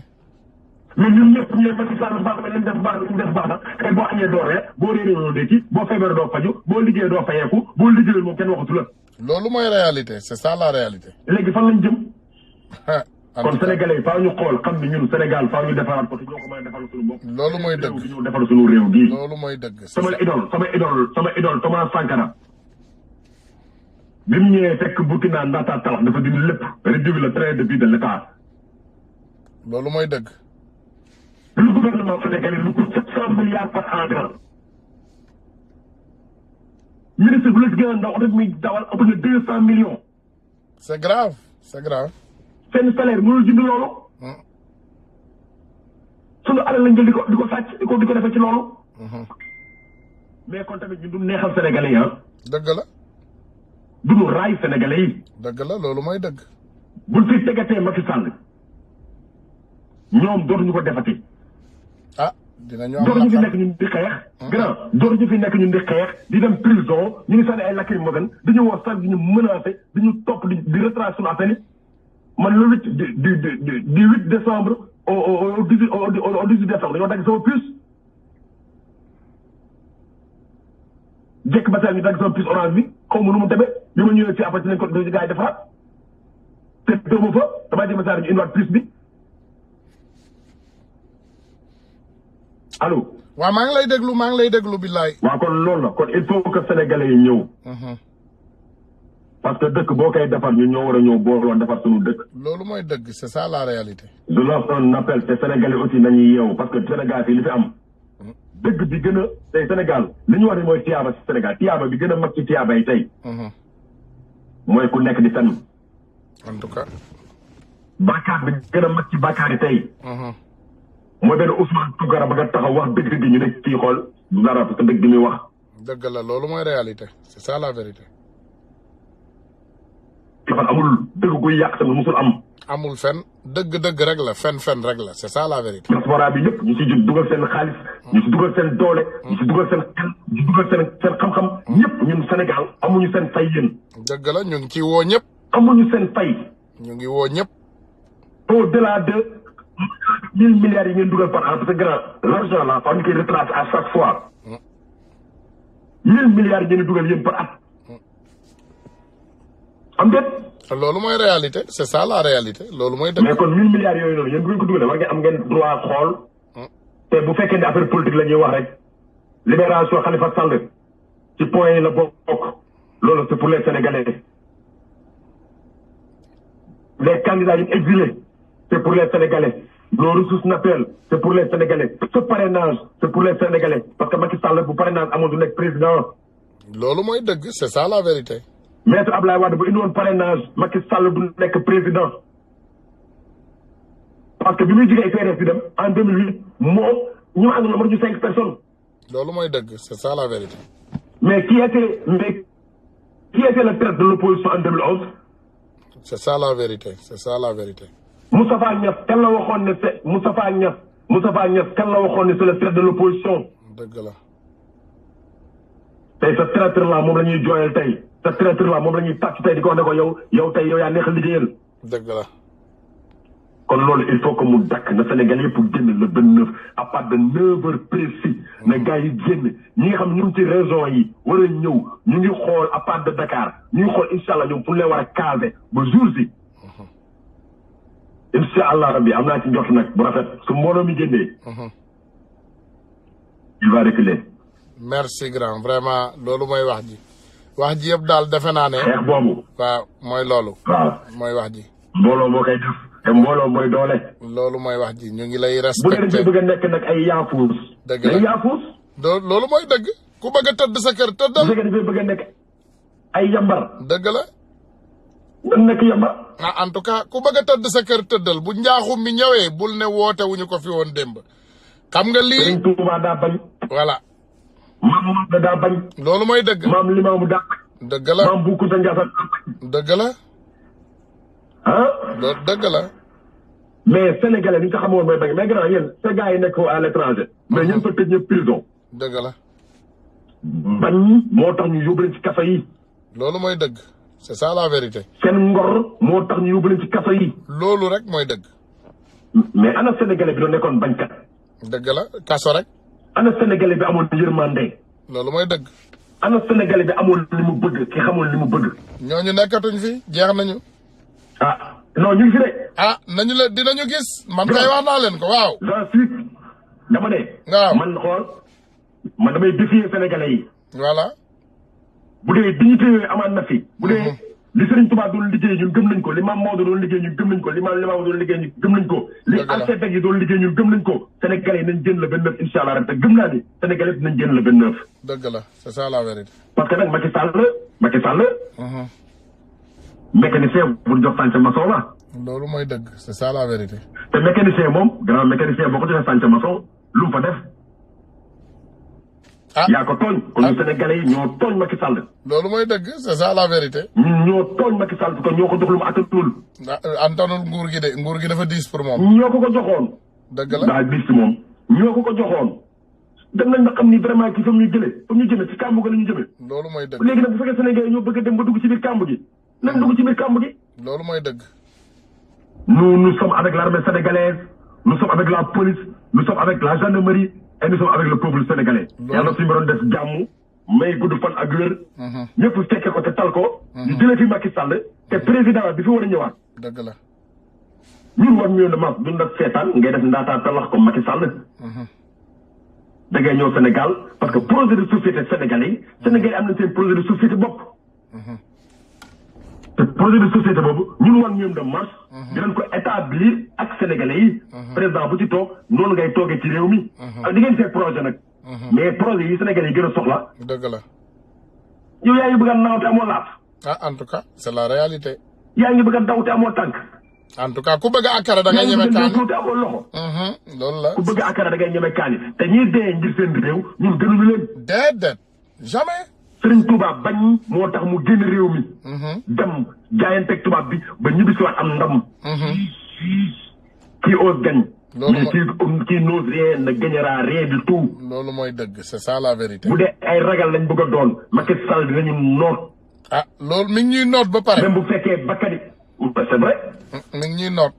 Speaker 2: mais ñun ñëpp ñu ne Macky Sall baax na leen def baax na tey boo añee doo reer boo réeré doo dékki boo feebaree doo faju boo liggéeyee doo fayeeku boo liggéeyee moom kenn waxatu la.
Speaker 1: loolu mooy réalité c'est ça la réalité.
Speaker 2: léegi fan lañ jëm. kon sénégalais yi faaw ñu xool xam ni ñun Sénégal faaw ñu defaraat ko te ñoo ko mën a defal suñu bopp.
Speaker 1: loolu mooy dëgg
Speaker 2: ñu defal suñu réew gii.
Speaker 1: loolu mooy dëgg.
Speaker 2: sama idole Thomas Sankara. bi mu ñëwee fekk Burkina Ndata Talax dafa dindi lépp réduire le train de vie de l'État.
Speaker 1: loolu mooy dëgg.
Speaker 2: le gouvernement sénégalais lu coûte 700 milliards par an. ministre bu la si gën a ndaw oto bi muy dawal ëpp na 200 millions.
Speaker 1: c'est grave c'est grave.
Speaker 2: seen salaire mënul jënd loolu. sunu alal lañ jël di ko sàcc di ko defee ci loolu. mais kon tamit ñun du neexal sénégalais yi ah.
Speaker 1: dëgg la.
Speaker 2: du ñu raay sénégalais yi.
Speaker 1: dëgg la loolu mooy dëgg.
Speaker 2: buñ fi tegatee Macky Sall ñoom dootuñu ko defati.
Speaker 1: ah dinañu am
Speaker 2: dootuñu fi nekk ñun di xeex. grand dootuñu fi nekk ñun di xeex di dem prison ñu ngi sànni ay lacrymogène dañu woo sax di ñu menacé di ñu topp di retracer suñu appel man le 8 du 8 décembre au 18 décembre dañoo dagg sama puce. jekk ba saa ñu dagg sama puce orange bi xaw ma nu mu demee bi ma ñëwee fii après dinañ ko gars yi defaraat te doomu fa damaa jëm saa ñu indiwaat puce bi allo.
Speaker 1: waaw maa ngi lay déglu billaay.
Speaker 2: waaw kon loolu la kon il faut que sénégalais yi ñëw. parce que dëkk boo koy defar ñu ñoo war a ñëw booloo defar suñu dëkk.
Speaker 1: loolu mooy dëgg c'est ça la réalité.
Speaker 2: je lance un appel te sénégalais aussi nañuy yeewu parce que Sénégal fii li fi am. dëgg bi gën a tey Sénégal li ñu wax ni mooy tiyaaba si Sénégal tiyaaba bi gën a mag ci tiyaaba yi tey. mooy ku nekk di fen.
Speaker 1: en tout cas.
Speaker 2: bàkkaar bi gën a mag ci bàkkaar yi tey. mooy benn Ousmane Tounkara ba nga taxaw wax dëgg gi ñu ne kii xool du dara parce que dëgg gi muy wax.
Speaker 1: dëgg la loolu mooy réalité c'est ça la vérité.
Speaker 2: dafa amul dëgg guy yàq tamit musul am.
Speaker 1: amul fen dëgg rek la fen rek la c'est ça la vérité.
Speaker 2: diaspora bi yëpp ñu si dugal seen xaalis. ñu si dugal seen doole. ñu si dugal seen xel ñu si dugal seen xam-xam. ñëpp ñun Sénégal amuñu seen fay yéen.
Speaker 1: dëgg la ñu ngi ci woo ñëpp.
Speaker 2: amuñu seen fay.
Speaker 1: ñu ngi woo ñëpp.
Speaker 2: au-delà de 1000 milliards yi ngeen dugal par an parce que grand l'argent là on koy retrace à chaque fois. 1000 milliards yi ngeen dugal yéen par at. am déet.
Speaker 1: loolu mooy réalité c'est ça la réalité loolu mooy dëgg.
Speaker 2: mais kon 1000 milliards yooyu noonu yéen bu ngeen ko dugalee war ngeen am ngeen droit xool. te bu fekkee ne affaire politique la ñuy wax rek. libération Khalifa Sall ci point yi la bokk. loolu c'est pour les Sénégalais. les candidats yi exilés c'est pour les Sénégalais. nos ressources naturelles c'est pour les Sénégalais. ce parrainage c'est pour les Sénégalais parce que Macky Sall bu parrainage amoon du nekk président.
Speaker 1: loolu mooy dëgg c'est ça la vérité.
Speaker 2: Maître Abdoulaye Wade bu indi woon parrainage Macky Sall du nekk président parce que bi muy jigéen PDS di dem en 2008 moom ñu ànd na ñu 5 personnes.
Speaker 1: loolu mooy dëgg c'est ça la vérité.
Speaker 2: mais qui était le tête de l'opposition en 2011.
Speaker 1: c'est ça la vérité c'est ça la vérité.
Speaker 2: Moustapha Niasse kan la waxoon ne c'est Moustapha Niasse kan la waxoon ne c'est le tête de l'opposition.
Speaker 1: dëgg la.
Speaker 2: tey sa traiteur la moom la ñuy jooyal tey. sa traiteur la moom la ñuy tàcc tey di ko wax ne ko yow tey yow yaa neexal liggéeyal.
Speaker 1: dëgg la.
Speaker 2: kon loolu il faut que mu dakk na Sénégal yëpp génn le 29 à part de 9 heures précis. na gars yi génn ñi nga xam ñu ngi ci région yi war a ñëw ñu ngi xool à part de Dakar ñu ngi xool incha allah ñoom fu ñu leen war a caser ba jour si. incha allah rabbi am naa ci njort nag bu rafet su mbooloo mi génnee. il va reculer.
Speaker 1: merci grand vraiment loolu mooy wax ji. wax ji yëpp daal defe naa ne.
Speaker 2: xeex boobu.
Speaker 1: waaw mooy loolu.
Speaker 2: waaw
Speaker 1: mooy wax ji.
Speaker 2: mbooloo moo koy def. te mbooloo mooy doole.
Speaker 1: loolu mooy wax ji ñu ngi lay
Speaker 2: bu ngeen
Speaker 1: respecté.
Speaker 2: bëgg a nekk nag ay yaafuus.
Speaker 1: dëgg la
Speaker 2: ay yaafuus.
Speaker 1: loolu mooy dëgg. ku bëgg a tëdd sa kër
Speaker 2: bu
Speaker 1: tëddal.
Speaker 2: fekkee dafay bëgg a nekk ay yambar.
Speaker 1: dëgg la.
Speaker 2: nga nekk yambar.
Speaker 1: ah en tout cas ku bëgg a tëdd sa kër tëddal bu njaaxum mi ñëwee bul ne woote wuñu ko fi woon démb. xam nga lii.
Speaker 2: Sëriñ Tuubaa daa bañ.
Speaker 1: voilà.
Speaker 2: maam Maodo daa bañ.
Speaker 1: loolu mooy dëgg.
Speaker 2: maam Limaamu daa bañ.
Speaker 1: dëgg la
Speaker 2: maam Bu Kunta Njaasaan daa bañ.
Speaker 1: dëgg la.
Speaker 2: ah.
Speaker 1: dëgg la.
Speaker 2: mais sénégalais li nga xamoon mooy bañ mais gannaaw yéen sa gars yi nekk à l'étranger. mais ñun fa tëj ñëpp prison.
Speaker 1: dëgg la.
Speaker 2: bañ moo tax ñu yóbbu leen ci kaso yi.
Speaker 1: loolu mooy dëgg. c'est ça la vérité.
Speaker 2: seen ngor moo tax ñu yóbbu leen ci kaso yi.
Speaker 1: loolu rek mooy dëgg.
Speaker 2: mais ana sénégalais bi doon nekkoon bañkat.
Speaker 1: dëgg la kaso rek.
Speaker 2: ana sénégalais bi amoon yërmande.
Speaker 1: loolu mooy dëgg.
Speaker 2: ana sénégalais bi amoon li mu bëgg ki xamoon li mu bëgg.
Speaker 1: ñooñu nekkatuñ fi jeex nañu.
Speaker 2: ah non ñu ngi fi de.
Speaker 1: ah nañu la dinañu gis. man kay wax naa leen ko waaw.
Speaker 2: ensuite dama ne.
Speaker 1: waaw
Speaker 2: man xool man damay défier sénégalais yi.
Speaker 1: voilà.
Speaker 2: bu dee dignité yooyu amaat na fi. bu dee li Serigne Touba doon liggéey ñun gëm nañ ko li Mame Maodo doon liggéey ñun gëm nañ ko li Mame Limamou doon liggéey ñun gëm nañ ko. li architecte yi doon liggéey ñun gëm nañ ko. sénégalais yi nañ génn le 29 incha allah te gëm naa ni sénégalais yi nañ génn le 29.
Speaker 1: dëgg la c'est ça la vérité.
Speaker 2: parce que nag Macky Sall. mécanicien pour jox sànc maçon la.
Speaker 1: loolu mooy dëgg c'est ça la vérité.
Speaker 2: te mécanicien moom grand mécanicien boo ko joxee sànc maçon lu mu fa def. yaa ko tooñ. kon ñu Sénégalais yi ñoo tooñ Macky Sall.
Speaker 1: loolu mooy dëgg c'est ça la vérité.
Speaker 2: ñun ñoo tooñ Macky Sall parce que ñoo ko jox lu mu attanul.
Speaker 1: antanul nguur gi de nguur gi dafa diis pour moom.
Speaker 2: ñoo ko joxoon.
Speaker 1: dëgg la
Speaker 2: daa diis ci moom. ñoo ko joxoon. dem nañ ba xam ni vraiment kii fa ñu jëlee ci kàmb gi la ñu jëmee.
Speaker 1: loolu mooy dëgg.
Speaker 2: léegi nag bu fekkee Sénégalais ñoo bëgg a dem ba dugg ci biir kàmb gi. nañ dugg ci biir kàmb gi.
Speaker 1: loolu mooy dëgg.
Speaker 2: nous sommes avec l'armée sénégalaise, nous sommes avec la police, nous sommes avec la gendarmerie et nous sommes avec le peuple sénégalais. yàlla suñu doon def jàmm may gudd fan ak wér. ñëpp fekke ko te tal ko. ñu jëlee fi Macky Sall te président bi fi war a ñëwaat.
Speaker 1: dëgg la.
Speaker 2: ñun war ñu ne ma duñ la seetaan ngay def ndaataa talax ko Macky Sall. da ngay ñëw Sénégal parce que projet de société sénégalais Sénégal am na seen projet de société bopp. te projet de société boobu ñun wan ñoom de marche. dinañ ko établir ak sénégalais yi. président bu ci toog noonu ngay toogee ci réew mi. ak di ngeen seen projet nag. mais projet yi sénégalais yi gën a soxla.
Speaker 1: dëgg la.
Speaker 2: yow yaa ngi bëgg a naaw te amoo laaf.
Speaker 1: en tout cas c'est la réalité.
Speaker 2: yaa ngi bëgg a daw te amoo tànk.
Speaker 1: en tout cas ku bëgg a akara da ngay ñeme kaani.
Speaker 2: yaa ngi bëgg a te amoo loxo.
Speaker 1: loolu la.
Speaker 2: ku bëgg a akara da ngay ñeme kaani te ñiy dee ngir seen réew ñun gënuñu leen.
Speaker 1: déedéet jamais.
Speaker 2: Sëriñ Touba bañ moo tax mu génn réew mi. dem jaayanteeg tubaab bi ba ñibbisiwaat am ndam. Qui ose gagne. mais qui n'ose rien ne gagnera rien du tout.
Speaker 1: loolu mooy dëgg c'est ça la vérité.
Speaker 2: bu dee ay ragal lañ bëgg a doon Macky Sall dinañu noot.
Speaker 1: loolu mi ngi ñuy noot ba pare.
Speaker 2: même bu fekkee bakkani c'est vrai.
Speaker 1: mi ngi ñuy noot.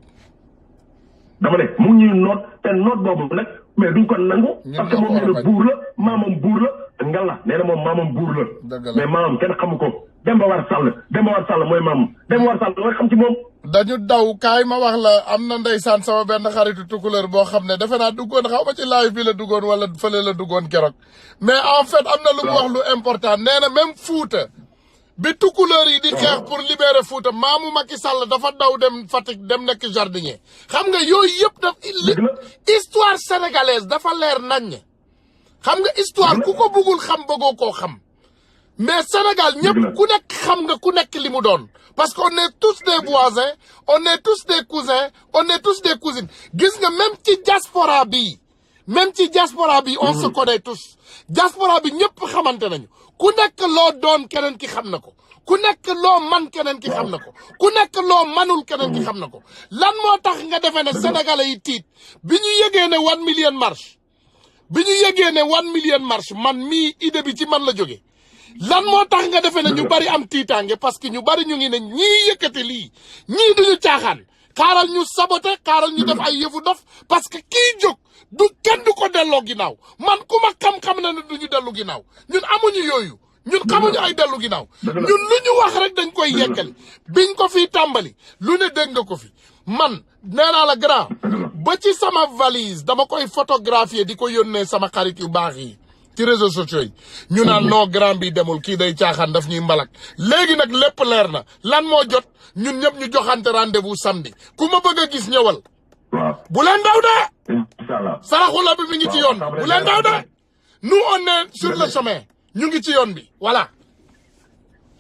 Speaker 2: dama ne mu ngi ñuy noot te noot boobu nag mais duñ ko nangu. parce que moom nee na buur la maamam buur la. ngalla nee na moom maamam buur la.
Speaker 1: dëgg la
Speaker 2: mais maamam kenn xamu ko. Demba War Sall mooy maamam Demba War Sall mooy xam ci moom.
Speaker 1: dañu daw kaay ma wax la am na ndeysaan sama benn xaritu tukuleur boo xam ne defe naa duggoon xaw ma ci live bi la duggoon wala fële la duggoon keroog. mais en fait am na lu mu wax lu important nee na même Fouta. bi tukuleur yi di xeex pour libérer Fouta maamu Macky Sall dafa daw dem Fatick dem nekk jardinier. xam nga yooyu yëpp daf histoire sénégalaise dafa leer naññ. xam nga histoire ku ko bëggul xam bëggoo koo xam. mais Sénégal ñëpp ku nekk xam nga ku nekk li mu doon. parce qu'on est tous des voisins on est tous des cousins on est tous des cousines gis nga même ci diaspora bi on se connaît tous. diaspora bi ñëpp xamante nañu. ku nekk loo doon keneen ki xam na ko. ku nekk loo man keneen ki xam na ko. ku nekk loo manul keneen ki xam na ko. lan moo tax nga defee ne sénégalais yi tiit bi ñu yëgee ne 1 million marche. bi ñu yëgee ne 1 million marche man mii idée bi ci man la jóge lan moo tax nga defee ne ñu bari am tiitaange parce que ñu bari ñu ngi ne ñii yëkkati lii ñii duñu caaxaan xaaral ñu saboté xaaral ñu def ay yëfu dof parce que kii jóg du kenn du ko delloo ginnaaw man ku ma xam-xam na ne duñu dellu ginnaaw ñun amuñu yooyu ñun xamuñu ay dellu ginnaaw ñun lu ñu wax rek dañ koy yekkali biñ ko fi tàmbali lu ne dégg nga ko fi man nee naa la grand ba ci sama valise dama koy photographier di ko yónnee sama xarit yu baax yi ci réseaux sociaux yi ñu naan non grand bi demul kii day caaxaan daf ñuy mbalak léegi nag lépp leer na lan moo jot ñun ñëpp ñu joxante rendez-vous samedi ku ma bëgg a gis ñëwal.
Speaker 2: waaw
Speaker 1: bu leen daw de.
Speaker 2: inshallah
Speaker 1: saraxula bi mi ngi ci yoon bu leen daw de. nous on est sur le chemin ñu ngi ci yoon bi voilà.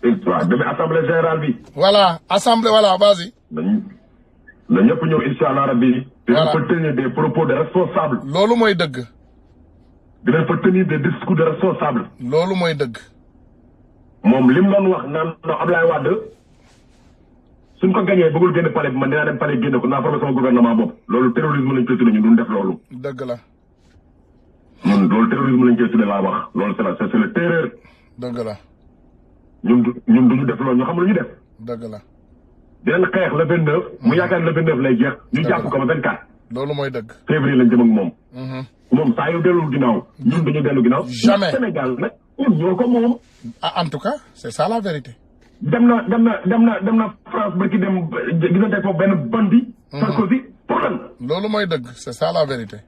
Speaker 2: waaw demee assemblée générale bi.
Speaker 1: voilà assemblée voilà vas-y.
Speaker 2: na ñëpp ñëw inshallah rabbi. voilà dinañ fa tenir des propos de responsable.
Speaker 1: loolu mooy dëgg.
Speaker 2: dinañ fa tenir des discours de responsable.
Speaker 1: loolu mooy dëgg.
Speaker 2: moom li mu doon wax naan non Ablaye Wade suñ ko gañee bëggul génn palais bi man dinaa dem palais génne ko naa formé sama gouvernement bopp loolu terrorisme lañ koy tuddee ñun duñ def loolu.
Speaker 1: dëgg la.
Speaker 2: ñun loolu terrorisme lañ koy tuddee laa wax loolu c'est le terreur.
Speaker 1: dëgg la.
Speaker 2: ñun duñu def loolu ñu xam lu ñu def.
Speaker 1: dëgg la.
Speaker 2: dinañ xeex le 29. mu yaakaar le 29 lay jeex. ñu jàpp ko ba 24.
Speaker 1: loolu mooy dëgg.
Speaker 2: février lañ jëm ak moom. moom saa yu dellu ginnaaw. ñun dañu dellu ginnaaw.
Speaker 1: jamais
Speaker 2: Sénégal nag ñun ñoo ko moom.
Speaker 1: en tout cas c'est ça la vérité.
Speaker 2: dem na France ba ki dem gisante foofu benn bandi. Sarkozy pour lan.
Speaker 1: loolu mooy dëgg c'est ça la vérité.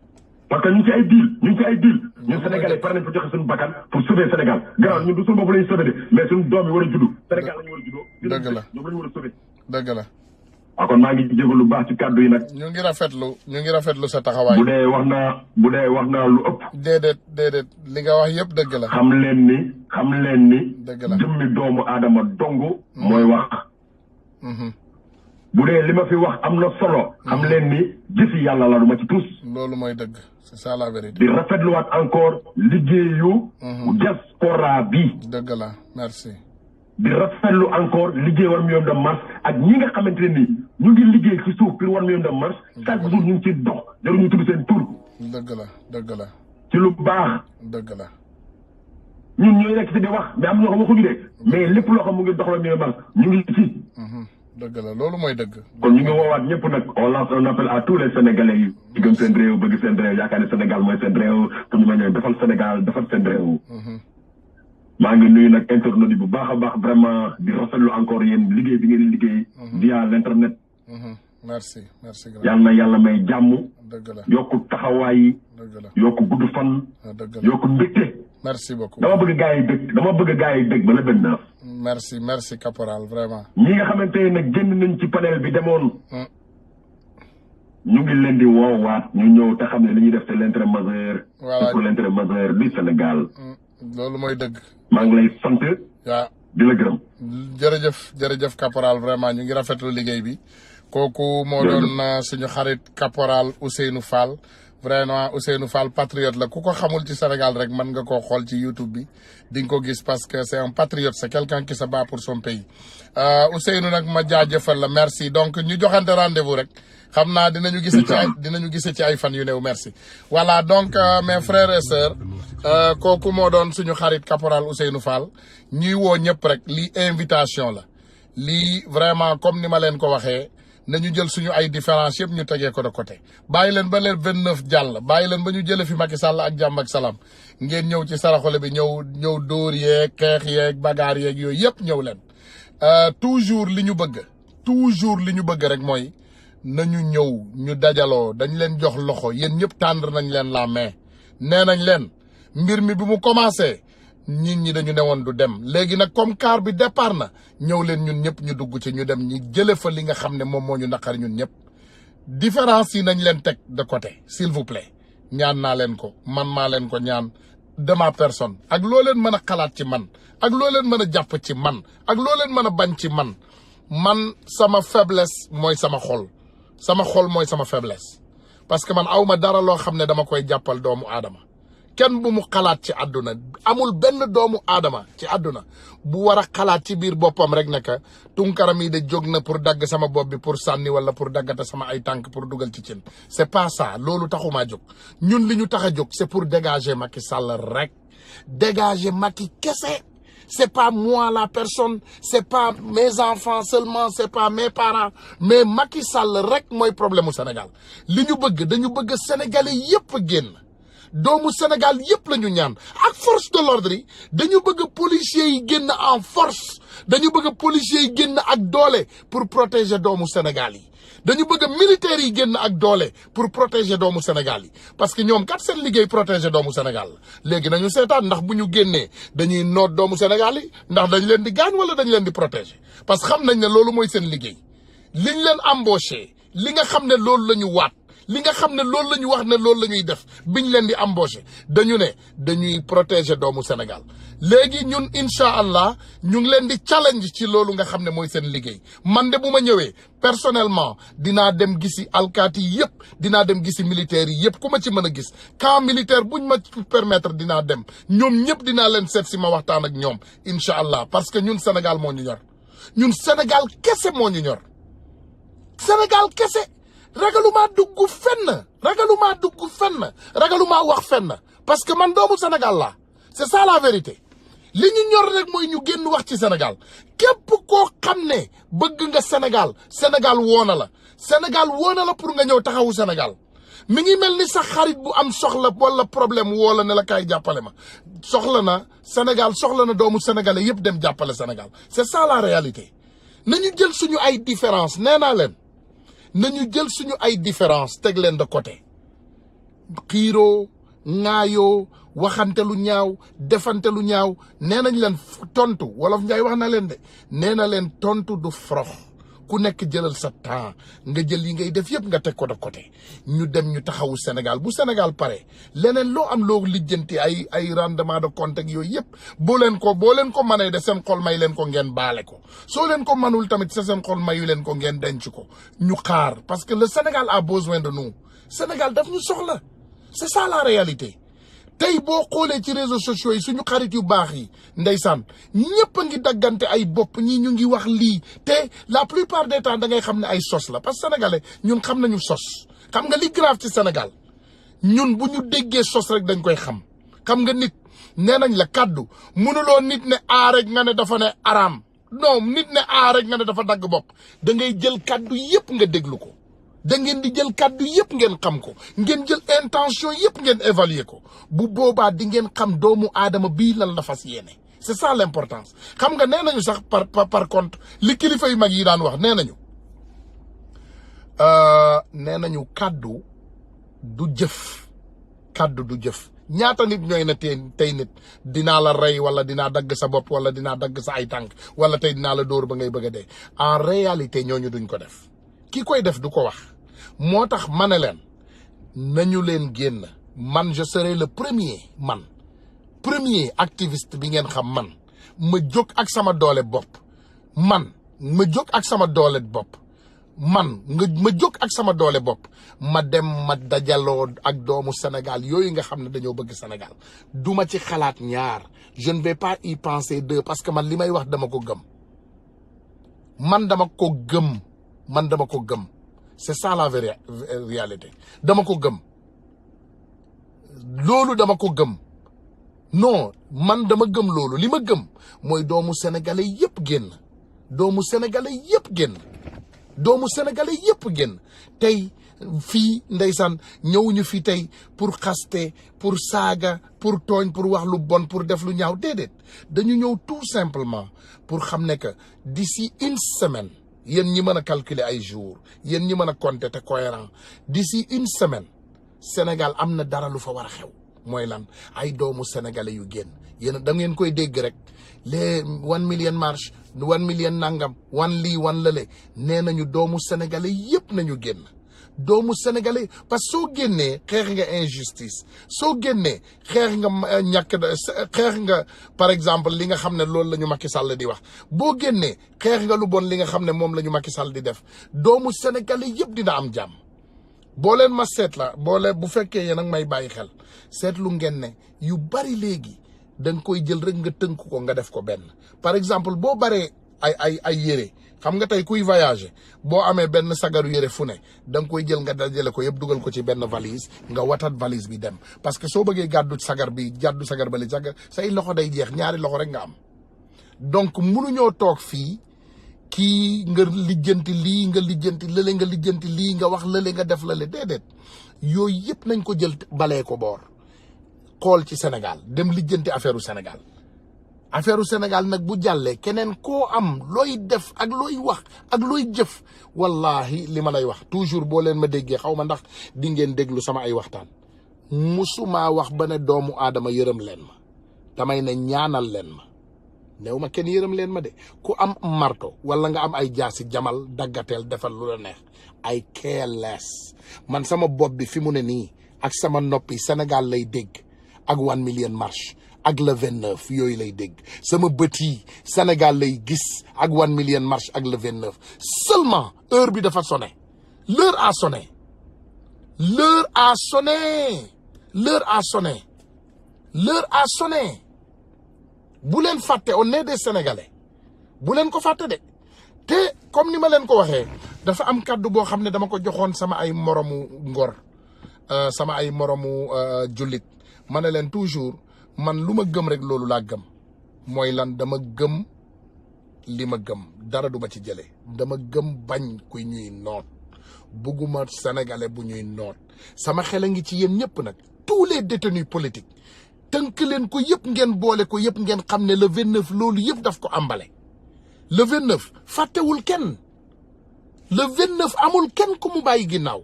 Speaker 2: parce que ñu ngi ci ay deal ñun Sénégalais pare nañ fa joxe suñu bakkan pour sauver Sénégal gannaaw ñun du suñu bopp la ñuy sauver de mais suñu doom yi war a juddu. Sénégal la ñu war a juddoo.
Speaker 1: dëgg la
Speaker 2: ñoom la ñu war a sauver.
Speaker 1: dëgg la.
Speaker 2: waaw kon maa ngi jégalu lu baax ci kàddu yi nag.
Speaker 1: ñu ngi rafetlu sa taxawaay.
Speaker 2: bu dee wax naa lu ëpp.
Speaker 1: déedéet li nga wax yëpp dëgg la.
Speaker 2: xam leen ni.
Speaker 1: dëgg la
Speaker 2: jëmmi doomu aadama dong. mooy wax. bu dee li ma fi wax am na solo. xam leen ni jëfi yàlla la du ma ci tous.
Speaker 1: loolu mooy dëgg c'est ça la vérité.
Speaker 2: di rafetluwaat encore liggéeyu. diaspora bi.
Speaker 1: dëgg la merci.
Speaker 2: di rafetlu encore liggéey 1 million de mars ak ñi nga xamante ne ni ñu ngi liggéey ci suuf pour 1 million de mars chaque jour ñu ngi ci dox jarul ñu tudd seen tur.
Speaker 1: dëgg la dëgg la.
Speaker 2: ci lu baax.
Speaker 1: dëgg la.
Speaker 2: ñun ñooy nekk ci di wax mais am na ñoo xam waxuñu de mais lépp loo xam mu ngi dox 1 million de mars ñu ngi ci.
Speaker 1: dëgg la loolu mooy dëgg.
Speaker 2: kon ñu ngi woowaat ñëpp nag on lance un appel à tous les sénégalais yi. di gëm seen réew bëgg seen réew yaakaar ne Sénégal mooy seen réew pour ñu ma ñëw defal Sénégal defal seen réew. maa ngi nuyu nag internautes yi bu baax a baax vraiment di rafetlu encore yéen liggéey bi ngeen di liggéey. via l' internet.
Speaker 1: merci merci.
Speaker 2: yàlla na yàlla may jàmm.
Speaker 1: dëgg la
Speaker 2: yokku taxawaay yi.
Speaker 1: dëgg la
Speaker 2: yokku gudd fan.
Speaker 1: dëgg la
Speaker 2: yokku mbégte.
Speaker 1: merci beaucoup.
Speaker 2: dama bëgg gars yi dégg ba la benn naaf.
Speaker 1: merci caporal vraiment.
Speaker 2: ñi nga xamante ne nag génn nañ ci panel bi demoon. ñu ngi leen di woowaat ñu ñëw te xam ne li ñuy def c'est l'intérêt majeur.
Speaker 1: voilà
Speaker 2: pour l'intérêt majeur du Sénégal.
Speaker 1: loolu mooy dëgg.
Speaker 2: maa ngi lay sant.
Speaker 1: waaw
Speaker 2: di la gërëm.
Speaker 1: jërëjëf caporal vraiment ñu ngi rafetlu liggéey bi. kooku moo doon suñu xarit caporal Ousseynou Fall. vraiment Ousseynou Fall patriote la ku ko xamul ci Sénégal rek mën nga koo xool ci YouTube bi di nga ko gis parce que c'est un patriote c'est quelqu'un qui se bat pour son pays. Ousseynou nag ma jaajëfal la merci donc ñu joxante rendez-vous rek xam naa dinañu gise ci ay fan yu néew merci. voilà donc mes frères et sœurs kooku moo doon suñu xarit caporal Ousseynou Fall ñuy woo ñëpp rek lii invitation la lii vraiment comme ni ma leen ko waxee. nañu jël suñu ay différence yëpp ñu tegee ko de côté bàyyi leen ba leen 29 jàll bàyyi leen ba ñu jële fi Macky Sall ak jàmm ak salaam ngeen ñëw ci saraxole bi ñëw dóor yeeg xeex yeeg bagaar yeeg yooyu yëpp ñëw leen toujours li ñu bëgg rek mooy nañu ñëw ñu dajaloo dañ leen jox loxo yéen ñëpp tendre nañ leen la main nee nañ leen mbir mi bi mu commencé nit ñi dañu newoon du dem léegi nag comme car bi départ na ñëw leen ñun ñëpp ñu dugg ci ñu dem ñi jële fa li nga xam ne moom moo ñu naqari ñun ñëpp différence yi nañ leen teg de côté s'il vous plaît ñaan naa leen ko man maa leen ko ñaan de ma personne ak loo leen mën a xalaat ci man ak loo leen mën a jàpp ci man ak loo leen mën a bañ ci man sama faiblesse mooy sama xol mooy sama faiblesse parce que man awma dara loo xam ne dama koy jàppal doomu aadama kenn bu mu xalaat ci àdduna amul benn doomu aadama ci àdduna bu war a xalaat ci biir boppam rek ne que Tounkara mi de jóg na pour dagg sama bopp bi pour sànni wala pour daggate sama ay tànk pour dugal ci cin c'est pas ça loolu taxumaa jóg ñun li ñu tax a jóg c'est pour dégager Macky Sall rek dégager Macky kese c'est pas moi la personne c'est pas mes enfants seulement c'est pas mes parents mais Macky Sall rek mooy problème mu Sénégal li ñu bëgg dañu bëgg Sénégalais yépp génn doomu Sénégal yépp la ñu ñaan ak force de l'ordre yi dañu bëgg policiers yi génn en force dañu bëgg policiers yi génn ak doole pour protéger doomu Sénégal yi dañu bëgg militaires yi génn ak doole pour protéger doomu Sénégal yi parce que ñoom kat seen liggéey protéger doomu Sénégal la léegi nañu seetaan ndax bu ñu génnee dañuy noot doomu Sénégal yi ndax dañ leen di gaañ wala dañ leen di protéger parce que xam nañ ne loolu mooy seen liggéey liñ leen embauché li nga xam ne loolu la ñu waat li nga xam ne loolu la ñu wax ne loolu la ñuy def biñ leen di embauché dañu ne dañuy protéger doomu Sénégal léegi ñun incha allah ñu ngi leen di challenge ci loolu nga xam ne mooy seen liggéey man de bu ma ñëwee personnellement dinaa dem gisi alkaati yi yëpp dinaa dem gisi militaires yi yëpp ku ma ci mën a gis camp militaire buñ ma permettre dinaa dem ñoom ñëpp dinaa leen seet si ma waxtaan ak ñoom incha allah parce que ñun Sénégal moo ñu ñor ñun Sénégal kese moo ñu ñor Sénégal kese. ragaluma dugg fenn ragaluma wax fenn parce que man doomu Sénégal la c'est ça la vérité li ñu ñor rek mooy ñu génn wax ci Sénégal képp koo xam ne bëgg nga Sénégal woona la pour nga ñëw taxawu Sénégal mi ngi mel ni sa xarit bu am soxla wala problème woo la ne la kaay jàppale ma soxla na doomu sénégalais yëpp dem jàppale Sénégal c'est ça la réalité nañu jël suñu ay différence nee naa leen nañu jël suñu ay différence teg leen de côté xiiroo ŋaayoo waxante lu ñaaw defante lu ñaaw nee nañ leen tontu wolof Njaay wax na leen de nee na leen tontu du forox ku nekk jëlal sa temps nga jël yi ngay def yëpp nga teg ko de côté ñu dem ñu taxawu Sénégal bu Sénégal pare leneen loo am loo lijjanti ay rendement de compte ak yooyu yëpp boo leen ko mënee de seen xol may leen ko ngeen baale ko soo leen ko mënul tamit seen xol mayu leen ko ngeen denc ko ñu xaar parce que le Sénégal a besoin de nous Sénégal daf ñu soxla c'est ça la réalité tey boo xoolee ci réseaux sociaux yi suñu xarit yu baax yi ndeysaan ñëpp a ngi daggante ay bopp ñii ñu ngi wax lii te la plupart des temps da ngay xam ne ay sos la parce que sénégalais ñun xam nañu sos xam nga li grave ci Sénégal ñun bu ñu déggee sos rek dañ koy xam nga nit nee nañ la kàddu mënuloo nit ne a rek nga ne dafa ne araam non nit ne a rek nga ne dafa dagg bopp da ngay jël kàddu yëpp nga déglu ko da ngeen di jël kàddu yëpp ngeen xam ko ngeen jël intention yëpp ngeen évaluer ko bu boobaa di ngeen xam doomu aadama bii lan la fas yéene c'est ça l'importance xam nga nee nañu sax par contre li kilifa yu mag yi daan wax nee nañu kàddu du jëf ñaata nit ñooy na tey nit dinaa la rey wala dinaa dagg sa bopp wala dinaa dagg sa ay tànk wala tey dinaa la dóor ba ngay bëgg a dee en réalité ñooñu duñ ko def ki koy def du ko wax moo tax ma ne leen nañu leen génn man je serai le premier activiste bi ngeen xam man ma jóg ak sama doole bopp ma jóg ak sama doole bopp ma dem ma dajaloo ak doomu Sénégal yooyu nga xam ne dañoo bëgg Sénégal duma ci xalaat ñaar je ne vais pas y penser deux parce que man li may wax dama ko gëm c'est ça la réalité dama ko gëm loolu dama ko gëm non man dama gëm loolu li ma gëm mooy doomu sénégalais yëpp génn tey fii ndeysaan ñëwuñu fi tey pour xaste pour saaga pour tooñ pour wax lu bon pour def lu ñaaw déedéet dañu ñëw tout simplement pour xam ne que d'ici une semaine yéen ñi mën a calculer ay jours yéen ñi mën a compter te cohérent d'ici une semaine Sénégal am na dara lu fa war a xew mooy lan ay doomu sénégalais yu génn yéen da ngeen koy dégg rek les 1 million marche 1 million nangam 1 lii 1 lële nee nañu doomu sénégalais yëpp nañu génn doomu sénégalais parce que soo génnee xeex nga injustice soo génnee xeex nga par exemple li nga xam ne loolu la ñu Macky Sall di wax boo génnee xeex nga lu bon li nga xam ne moom la ñu Macky Sall di def doomu sénégalais yëpp dina am jàmm boo leen ma seet la bu fekkee yéen a ngi may bàyyi xel seetlu ngeen ne yu bari léegi da nga koy jël rek nga tënk ko nga def ko benn par exemple boo baree ay yére xam nga tey kuy voyager boo amee benn sagaru yére fu ne da nga koy jël nga dajale ko yëpp dugal ko ci benn valise nga watat valise bi dem parce que soo bëggee gàddu sagar ba li say loxo day jeex ñaari loxo rek nga am donc mënuñoo toog fii kii nga lijjanti lii nga lijjanti lële nga lijjanti lii nga wax lële nga def lële déedéet yooyu yëpp nañ ko jël balee ko boor xool ci Sénégal dem lijjanti affaire u Sénégal nag bu jàllee keneen koo am looy def ak looy wax ak looy jëf wallahi li ma lay wax toujours boo leen ma déggee xaw ma ndax di ngeen déglu sama ay waxtaan musuma wax ba ne doomu aadama yërëm leen ma damay ne ñaanal leen ma néew ma kenn yërëm leen ma de ku am marto wala nga am ay jaasi jamal daggateel defal lu la neex ay careless man sama bopp bi fi mu ne nii ak sama noppi Sénégal lay dégg ak 1 million marche ak le 29 yooyu lay dégg sama bët yi Sénégal lay gis ak 1 million marche ak le 29 seulement heure bi dafa sonné l'heure a sonné bu leen fàtte on est des Sénégalais bu leen ko fàtte de te comme ni ma leen ko waxee dafa am kàddu boo xam ne dama ko joxoon sama ay moromu ngor sama ay moromu jullit ma ne leen toujours man lu ma gëm rek loolu laa gëm mooy lan dama gëm li ma gëm dara duma ci jëlee dama gëm bañ ku ñuy noot bugguma sénégalais bu ñuy noot sama xel a ngi ci yéen ñëpp nag tous les détenus politiques tënk leen ko yëpp ngeen boole ko yëpp ngeen xam ne le 29 loolu yëpp daf ko ambale le 29 fàttewul kenn le 29 amul kenn ku mu bàyyi ginnaaw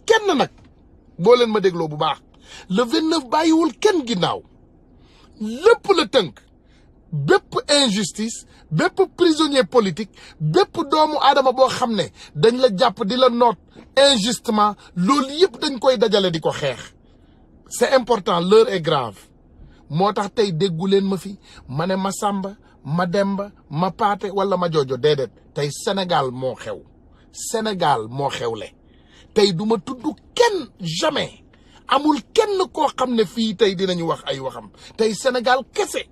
Speaker 1: kenn nag boo leen ma dégloo bu baax le 29 bàyyiwul kenn ginnaaw lépp la tënk bépp injustice bépp prisonnier politique bépp doomu aadama boo xam ne dañ la jàpp di la noot injustement loolu yëpp dañ koy dajale di ko xeex c'est important l'heure est grave moo tax tey déggu leen ma fi ma ne ma Samba ma Demba ma Paate wala ma Joojo déedéet tey Sénégal moo xew Sénégal moo xewle tey du ma tudd kenn jamais amul kenn koo xam ne fii tey dinañu wax ay waxam tey Sénégal kese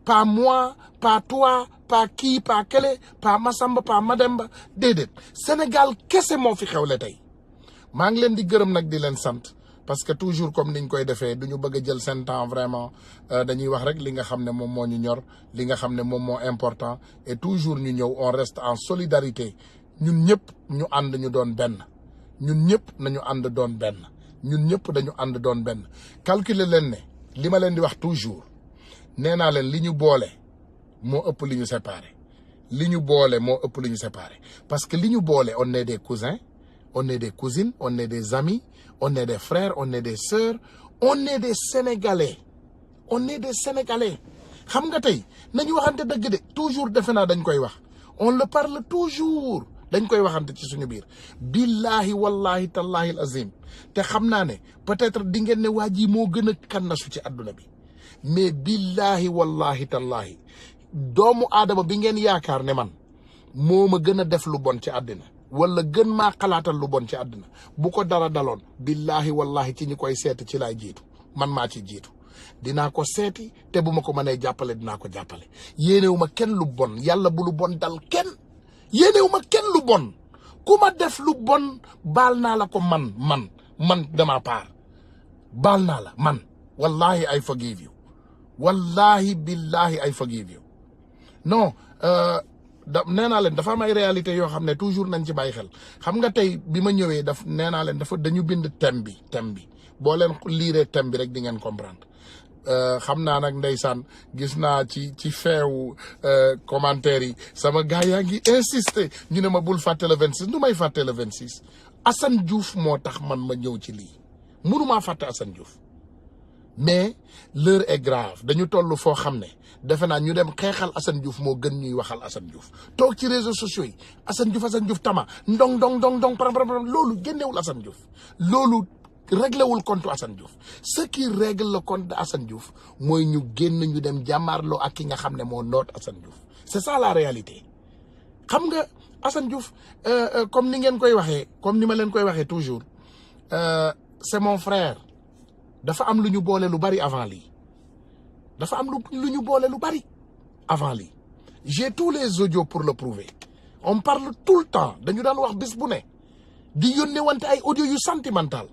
Speaker 1: pas moi pas toi pas kii pas kele pas Masamba pas Mademba déedéet Sénégal kese moo fi xewle tey maa ngi leen di gërëm nag di leen sant parce que toujours comme niñ koy defee du ñu bëgg a jël seen temps vraiment dañuy wax rek li nga xam ne moom moo ñu ñor li nga xam ne moom moo important et toujours ñu ñëw on reste en solidarité ñun ñëpp ñu ànd ñu doon benn ñun ñëpp nañu ànd doon benn ñun ñëpp dañu ànd doon benn calculer leen ne li ma leen di wax toujours nee naa leen li ñu boole moo ëpp li ñu séparé li ñu boole moo ëpp li ñu séparé parce que li ñu boole on est des cousins on est des cousines on est des amis on est des frères on est des sœurs on est des sénégalais on est des sénégalais xam nga tey nañu waxante dëgg de toujours defe naa dañ koy wax on le parle toujours dañ koy waxante ci suñu biir billahi wallahi tallahi al azim te xam naa ne peut-être di ngeen ne waa ji moo gën a kannasu ci àdduna bi mais billahi wallahi tallahi doomu aadama bi ngeen yaakaar ne man moo ma gën a def lu bon ci àddina wala gën maa xalaatal lu bon ci àddina bu ko dara daloon billahi wallahi ci ñi koy seeti ci laay jiitu man maa ci jiitu dinaa ko seeti te bu ma ko mënee jàppale dinaa ko jàppale yéenewu ma kenn lu bon yàlla bu lu bon dal kenn yéenewu ma kenn lu bon ku ma def lu bon baal naa la ko man de ma part baal naa la man wallahi I forgive you wallahi billahi I forgive you non nee naa leen dafa am ay réalité yoo xam ne toujours nañ ci bàyyi xel xam nga tey bi ma ñëwee nee naa leen dañu bind thème bi boo leen liiree thème bi rek di ngeen comprendre xam naa nag ndeysaan gis naa ci feewu commentaire yi sama gars yaa ngi insister ñu ne ma bul fàtte le 26 nu may fàtte le 26 Assane Diouf moo tax man ma ñëw ci lii mënumaa fàtte Assane Diouf mais l'heure est grave dañu toll foo xam ne defe naa ñu dem xeexal Assane Diouf moo gën ñuy waxal Assane Diouf toog ci réseaux sociaux yi Assane Diouf tama ndong param loolu génnewul Assane Diouf loolu réglewul compte Assane Diouf ce qui règle le compte de Assane Diouf mooy ñu génn ñu dem jàmmaarloo ak ki nga xam ne moo noot Assane Diouf c'est ça la réalité xam nga Assane Diouf comme ni ngeen koy waxee comme ni ma leen koy waxee toujours c'est mon frère dafa am lu ñu boole lu bari avant lii dafa am lu ñu boole lu bari avant lii j'ai tous les audios pour le prouver on parle tout le temps dañu daan wax bis bu ne di yónnee wante ay audio yu sentimental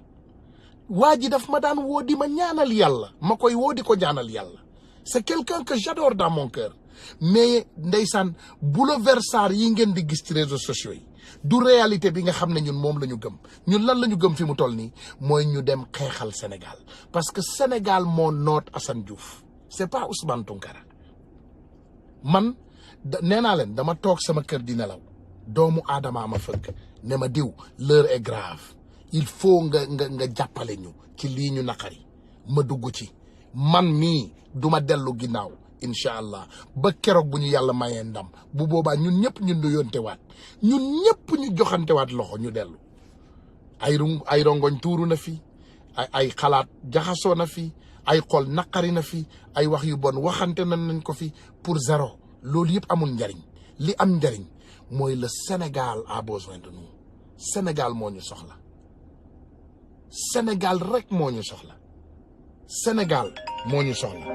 Speaker 1: waa ji daf ma daan woo di ma ñaanal yàlla ma koy woo di ko ñaanal yàlla c'est quelqu'un que j'adore dans mon cœur mais ndeysaan bouleversar yi ngeen di gis ci réseaux sociaux yi du réalité bi nga xam ne ñun moom la ñu gëm ñun lan la ñu gëm fi mu toll nii mooy ñu dem xeexal Sénégal parce que Sénégal moo noot Assane Diouf c'est pas Ousmane Tounkara man nee naa leen dama toog sama kër di nelaw doomu aadama ma fëgg ne ma diw l'heure est grave il faut nga jàppale ñu ci lii ñu naqari ma dugg ci man mii duma dellu ginnaaw incha allah ba keroog bu ñu yàlla mayee ndam bu boobaa ñun ñëpp ñun du yontewaat ñun ñëpp ñu joxantewaat loxo ñu dellu ay rongoñ tuuru na fi ay xalaat jaxasoo na fi ay xol naqari na fi ay wax yu bon waxante nañ ko fi pour zéro loolu yëpp amul njariñ li am njariñ mooy le Sénégal a besoin de nous Sénégal moo ñu soxla Sénégal rek moo ñu soxla Sénégal moo ñu soxla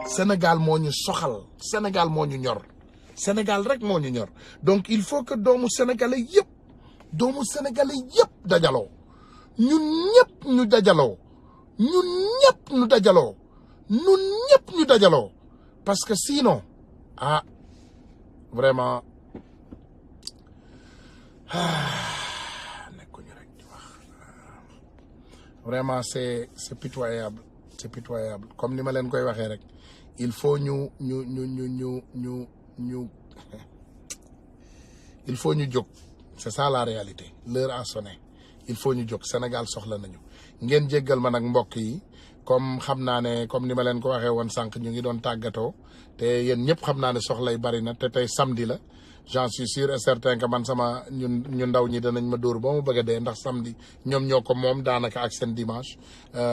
Speaker 1: Sénégal moo ñu soxal Sénégal moo ñu ñor Sénégal rek moo ñu ñor donc il faut que doomu sénégalais yëpp dajaloo ñun ñëpp ñu dajaloo parce que sinon vraiment nekkuñu rek di wax vraiment c'est pitoyable comme ni ma leen koy waxee rek il faut ñu il faut ñu jóg c'est ça la réalité l'heure a sonné il faut ñu jóg Sénégal soxla nañu ngeen jéggal ma nag mbokk yi comme xam naa ne comme ni ma leen ko waxee woon sànq ñu ngi doon tàggatoo te yéen ñëpp xam naa ne soxlay bari na te tey samedi la j'en suis sûr et certain que man sama ñu ndaw ñi danañ ma dóor ba mu bëgg a dee ndax samedi ñoom ñoo ko moom daanaka ak seen dimanche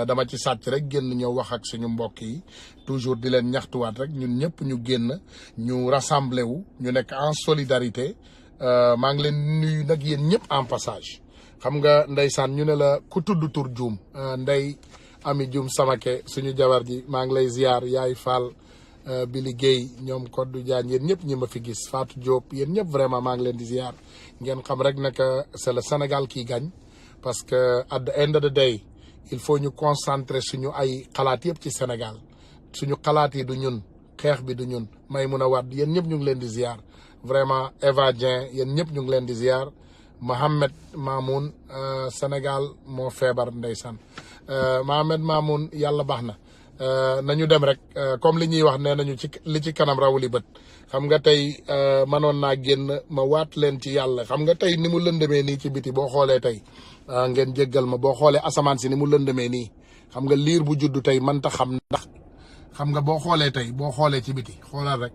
Speaker 1: dama ci sàcc rek génn ñëw wax ak suñu mbokk yi toujours di leen ñaxtuwaat rek ñun ñëpp ñu génn ñu rassemblé wu ñu nekk en solidarité maa ngi leen nuyu nag yéen ñëpp en passage xam nga ndeysaan ñu ne la ku tudd tur juum ndey ami juum samake suñu jabar ji maa ngi lay ziar yaay Fall bi liggéey ñoom Kodou Diagne yéen ñëpp ñi ma fi gis Fatou Diop yéen ñëpp vraiment maa ngi leen di ziar ngeen xam rek ne que c'est le Sénégal qui gagne parce que at the end of the day il faut ñu concentrer suñu ay xalaat yëpp ci Sénégal suñu xalaat yi du ñun xeex bi du ñun Maïmouna Wade yéen ñëpp ñu ngi leen di ziar vraiment Eva Dieng yéen ñëpp ñu ngi leen di ziar Mohamed Mamoun Sénégal moo feebar ndeysaan Mohamed Mamoun yàlla baax na nañu dem rek comme li ñuy wax nee nañu ci li ci kanam rawuli bët xam nga tey mënoon naa génn ma waat leen ci yàlla xam nga tey ni mu lëndëmee nii ci biti boo xoolee tey ngeen jéggal ma boo xoolee asamaan si ni mu lëndëmee nii xam nga liir bu juddu tey mënta xam ndax xam nga boo xoolee tey boo xoolee ci biti xoolal rek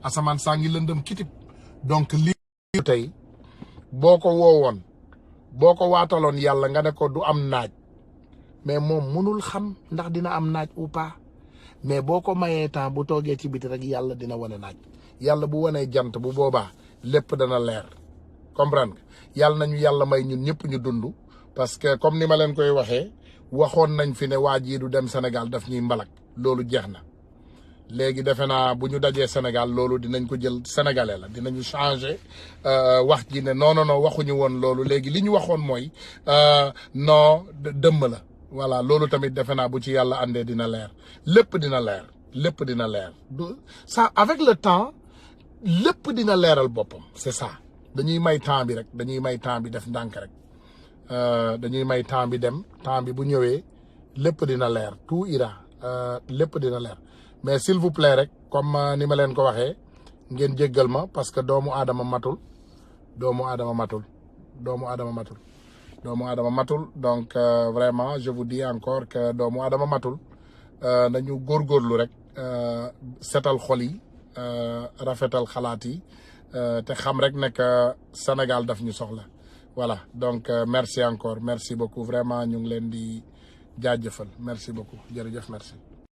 Speaker 1: asamaan saa ngi lëndëm kitib donc liir tey boo ko woowoon boo ko waataloon yàlla nga ne ko du am naaj mais moom mënul xam ndax dina am naaj ou pas mais boo ko mayee temps bu toogee ci biti rek yàlla dina wane naaj yàlla bu wanee jant bu boobaa lépp dana leer comprendre nga yàlla nañu yàlla may ñun ñëpp ñu dund parce que comme ni ma leen koy waxee waxoon nañ fi ne waa jii du dem Sénégal daf ñuy mbalak loolu jeex na léegi defe naa bu ñu dajee Sénégal loolu dinañ ko jël sénégalais la dinañu changer wax ji ne non waxuñu woon loolu léegi li ñu waxoon mooy non dëmm la voilà loolu tamit defe naa bu ci yàlla àndee dina leer lépp dina leer ça avec le temps lépp dina leeral boppam c'est ça dañuy may temps bi rek dañuy may temps bi def ndànk rek dañuy may temps bi dem temps bi bu ñëwee lépp dina leer tout ira lépp dina leer mais s'il vous plaît rek comme ni ma leen ko waxee ngeen jéggal ma parce que doomu aadama matul donc vraiment je vous dis encore que doomu aadama matul nañu góorgóorlu rek setal xol yi rafetal xalaat yi te xam rek ne que Sénégal daf ñu soxla voilà donc merci encore merci beaucoup vraiment ñu ngi leen di jaajëfal merci beaucoup jërëjëf merci